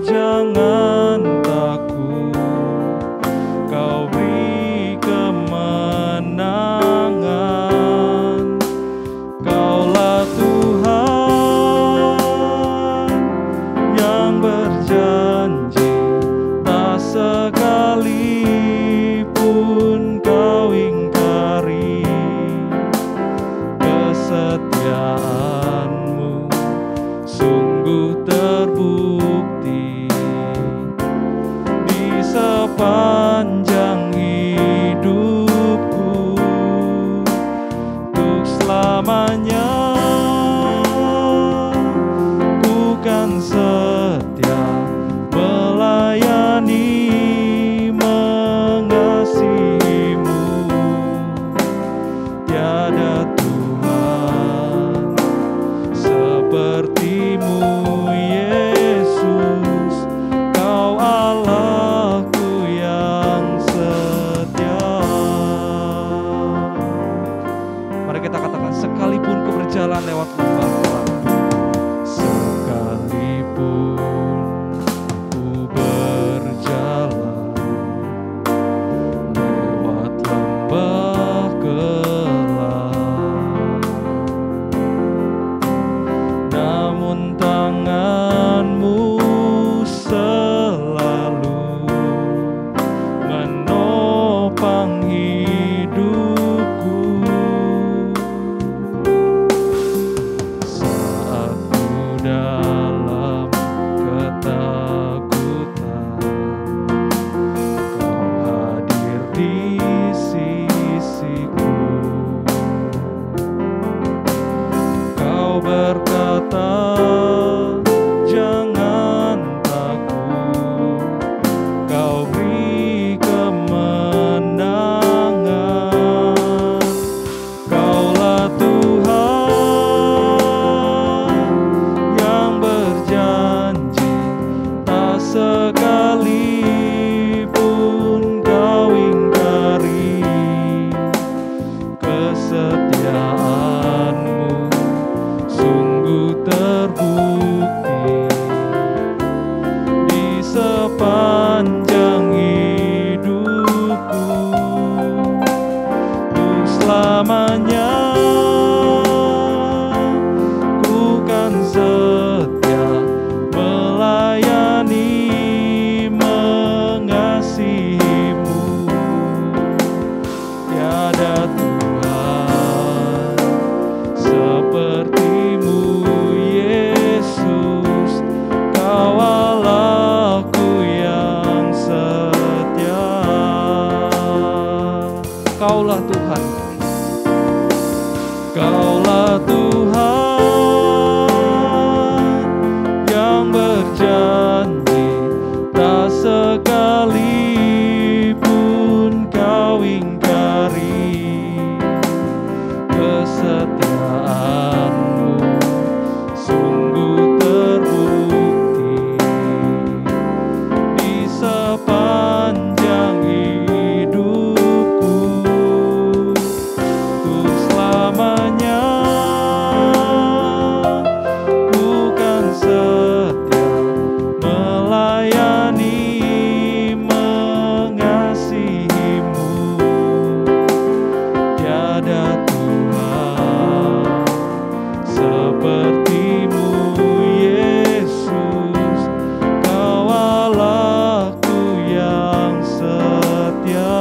jangan takut, Kau beri kemenangan. Kaulah Tuhan yang berjanji, tak sekalipun Kau ingkari. Kesetiaan-Mu sungguh terbukti di sepanjang hidupku, untuk selamanya ku kan setia melayani, mengasihi-Mu. Tiada Tuhan seperti-Mu, Yesus. Kau Allahku yang setia. Mari kita katakan, sekalipun ku berjalan lewat lembah terang, sekalipun ku berjalan lewat lembah gelap, namun tangan-Mu selalu menopang hidupku. Saat ku dalam ketakutan, Kau hadir di sisiku. Kau berkata, jangan takut, Kau beri kemenangan. Kaulah Tuhan yang berjanji, tak sekalipun Kau ingkari. Kesetiaan-Mu sungguh terbukti di sepanjang hidupku, untuk selamanya ku kan setia melayani, mengasihi-Mu. Tiada Tuhan seperti-Mu, Yesus. Kau Allahku yang setia. Kaulah Tuhan, Kaulah Tuhan yang berjanji, tak sekalipun Kau ingkari. Kesetiaan-Mu sungguh terbukti di sepanjang hidupku, untuk selamanya ku kan setia melayani, mengasihi-Mu. Tiada Tuhan seperti-Mu, Yesus. Kau Allahku yang setia.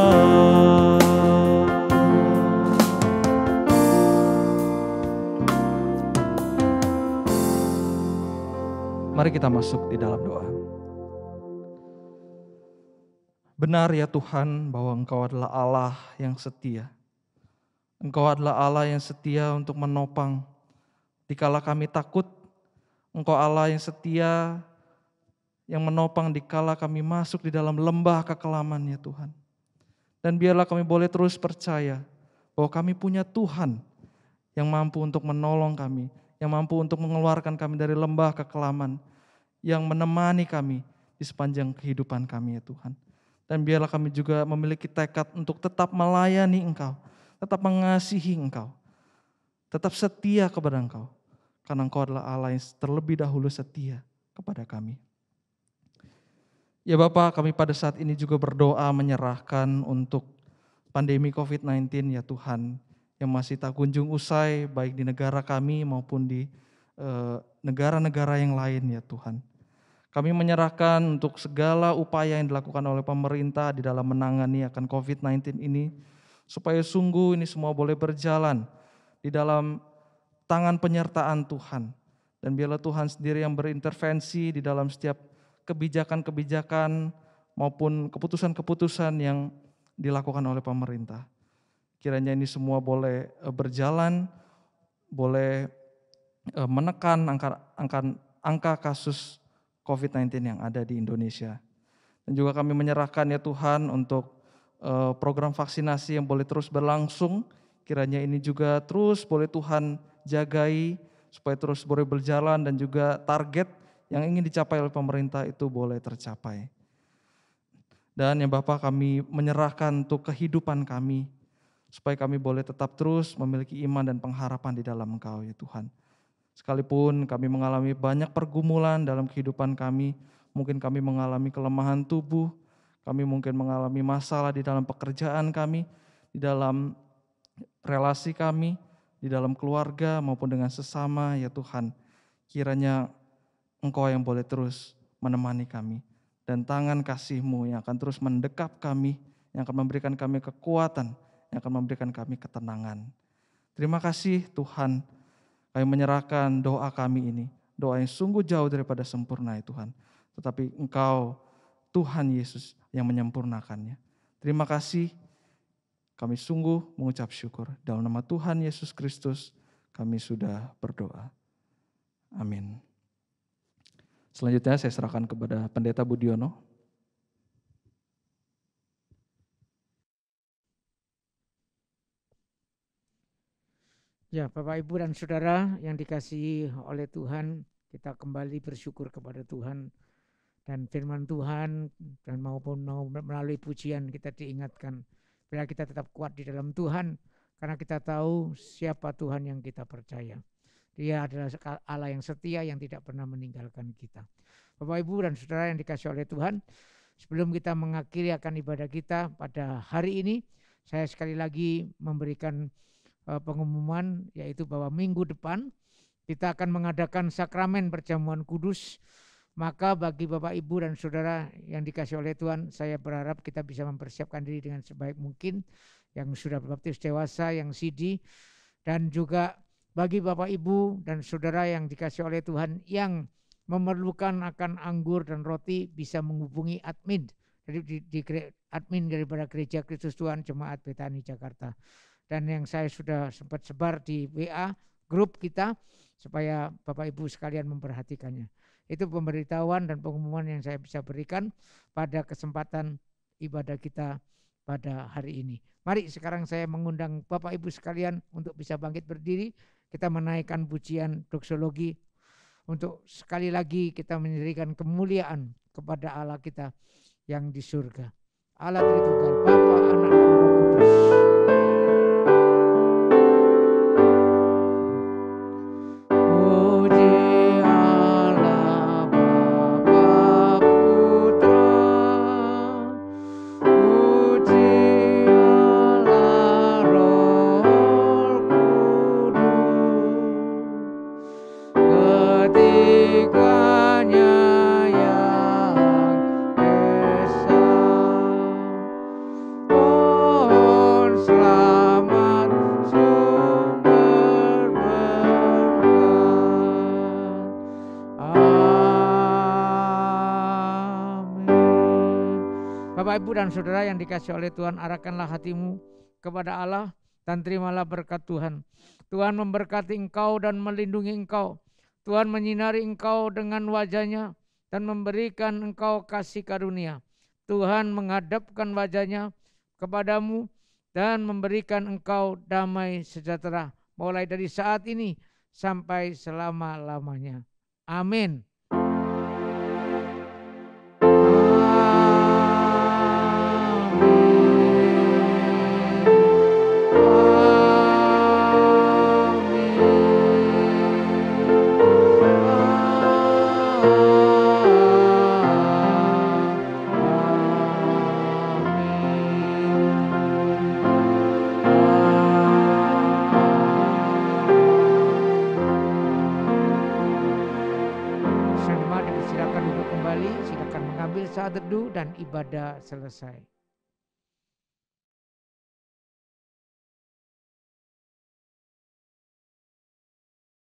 Mari kita masuk di dalam doa. Benar ya Tuhan bahwa Engkau adalah Allah yang setia. Engkau adalah Allah yang setia untuk menopang dikala kami takut. Engkau Allah yang setia yang menopang dikala kami masuk di dalam lembah kekelaman ya Tuhan. Dan biarlah kami boleh terus percaya bahwa kami punya Tuhan yang mampu untuk menolong kami, yang mampu untuk mengeluarkan kami dari lembah kekelaman, yang menemani kami di sepanjang kehidupan kami ya Tuhan. Dan biarlah kami juga memiliki tekad untuk tetap melayani Engkau, tetap mengasihi Engkau, tetap setia kepada Engkau. karena Engkau adalah Allah yang terlebih dahulu setia kepada kami. Ya Bapa, kami pada saat ini juga berdoa menyerahkan untuk pandemi COVID-19 ya Tuhan, yang masih tak kunjung usai baik di negara kami maupun di negara-negara yang lain ya Tuhan. Kami menyerahkan untuk segala upaya yang dilakukan oleh pemerintah di dalam menangani akan COVID-19 ini, supaya sungguh ini semua boleh berjalan di dalam tangan penyertaan Tuhan. Dan biarlah Tuhan sendiri yang berintervensi di dalam setiap kebijakan-kebijakan maupun keputusan-keputusan yang dilakukan oleh pemerintah. Kiranya ini semua boleh berjalan, boleh menekan angka kasus COVID-19 yang ada di Indonesia. Dan juga kami menyerahkan ya Tuhan untuk program vaksinasi yang boleh terus berlangsung. Kiranya ini juga terus boleh Tuhan jagai supaya terus boleh berjalan dan juga target yang ingin dicapai oleh pemerintah itu boleh tercapai. Dan yang Bapak, kami menyerahkan untuk kehidupan kami, supaya kami boleh tetap terus memiliki iman dan pengharapan di dalam Engkau ya Tuhan. Sekalipun kami mengalami banyak pergumulan dalam kehidupan kami, mungkin kami mengalami kelemahan tubuh, kami mungkin mengalami masalah di dalam pekerjaan kami, di dalam relasi kami, di dalam keluarga maupun dengan sesama ya Tuhan. Kiranya Engkau yang boleh terus menemani kami, dan tangan kasih-Mu yang akan terus mendekap kami, yang akan memberikan kami kekuatan, yang akan memberikan kami ketenangan. Terima kasih Tuhan, kami menyerahkan doa kami ini, doa yang sungguh jauh daripada sempurna ya Tuhan, tetapi Engkau Tuhan Yesus yang menyempurnakannya. Terima kasih, kami sungguh mengucap syukur. Dalam nama Tuhan Yesus Kristus kami sudah berdoa. Amin. Selanjutnya saya serahkan kepada Pendeta Budiono. Ya, Bapak, Ibu, dan Saudara yang dikasihi oleh Tuhan, kita kembali bersyukur kepada Tuhan dan firman Tuhan, dan maupun melalui pujian kita diingatkan bila kita tetap kuat di dalam Tuhan, karena kita tahu siapa Tuhan yang kita percaya. Dia adalah Allah yang setia yang tidak pernah meninggalkan kita. Bapak, Ibu, dan Saudara yang dikasihi oleh Tuhan, sebelum kita mengakhiri akan ibadah kita pada hari ini, saya sekali lagi memberikan pengumuman, yaitu bahwa minggu depan kita akan mengadakan sakramen perjamuan kudus. Maka bagi Bapak, Ibu, dan Saudara yang dikasihi oleh Tuhan, saya berharap kita bisa mempersiapkan diri dengan sebaik mungkin, yang sudah berbaptis dewasa, yang CD, dan juga bagi Bapak, Ibu, dan Saudara yang dikasihi oleh Tuhan yang memerlukan akan anggur dan roti, bisa menghubungi admin, jadi di admin daripada Gereja Kristus Tuhan Jemaat Betani Jakarta. Dan yang saya sudah sempat sebar di WA grup kita, supaya Bapak Ibu sekalian memperhatikannya. Itu pemberitahuan dan pengumuman yang saya bisa berikan pada kesempatan ibadah kita pada hari ini. Mari sekarang saya mengundang Bapak Ibu sekalian untuk bisa bangkit berdiri. Kita menaikkan pujian doksologi untuk sekali lagi kita memberikan kemuliaan kepada Allah kita yang di surga. Allah Tritunggal, Bapa, Anak, dan Roh Kudus. Bapak, Ibu, dan Saudara yang dikasihi oleh Tuhan, arahkanlah hatimu kepada Allah dan terimalah berkat Tuhan. Tuhan memberkati engkau dan melindungi engkau. Tuhan menyinari engkau dengan wajah-Nya dan memberikan engkau kasih karunia. Tuhan menghadapkan wajah-Nya kepadamu dan memberikan engkau damai sejahtera mulai dari saat ini sampai selama-lamanya. Amin. Saudara jemaat dipersilakan duduk kembali, silakan mengambil saat teduh dan ibadah selesai.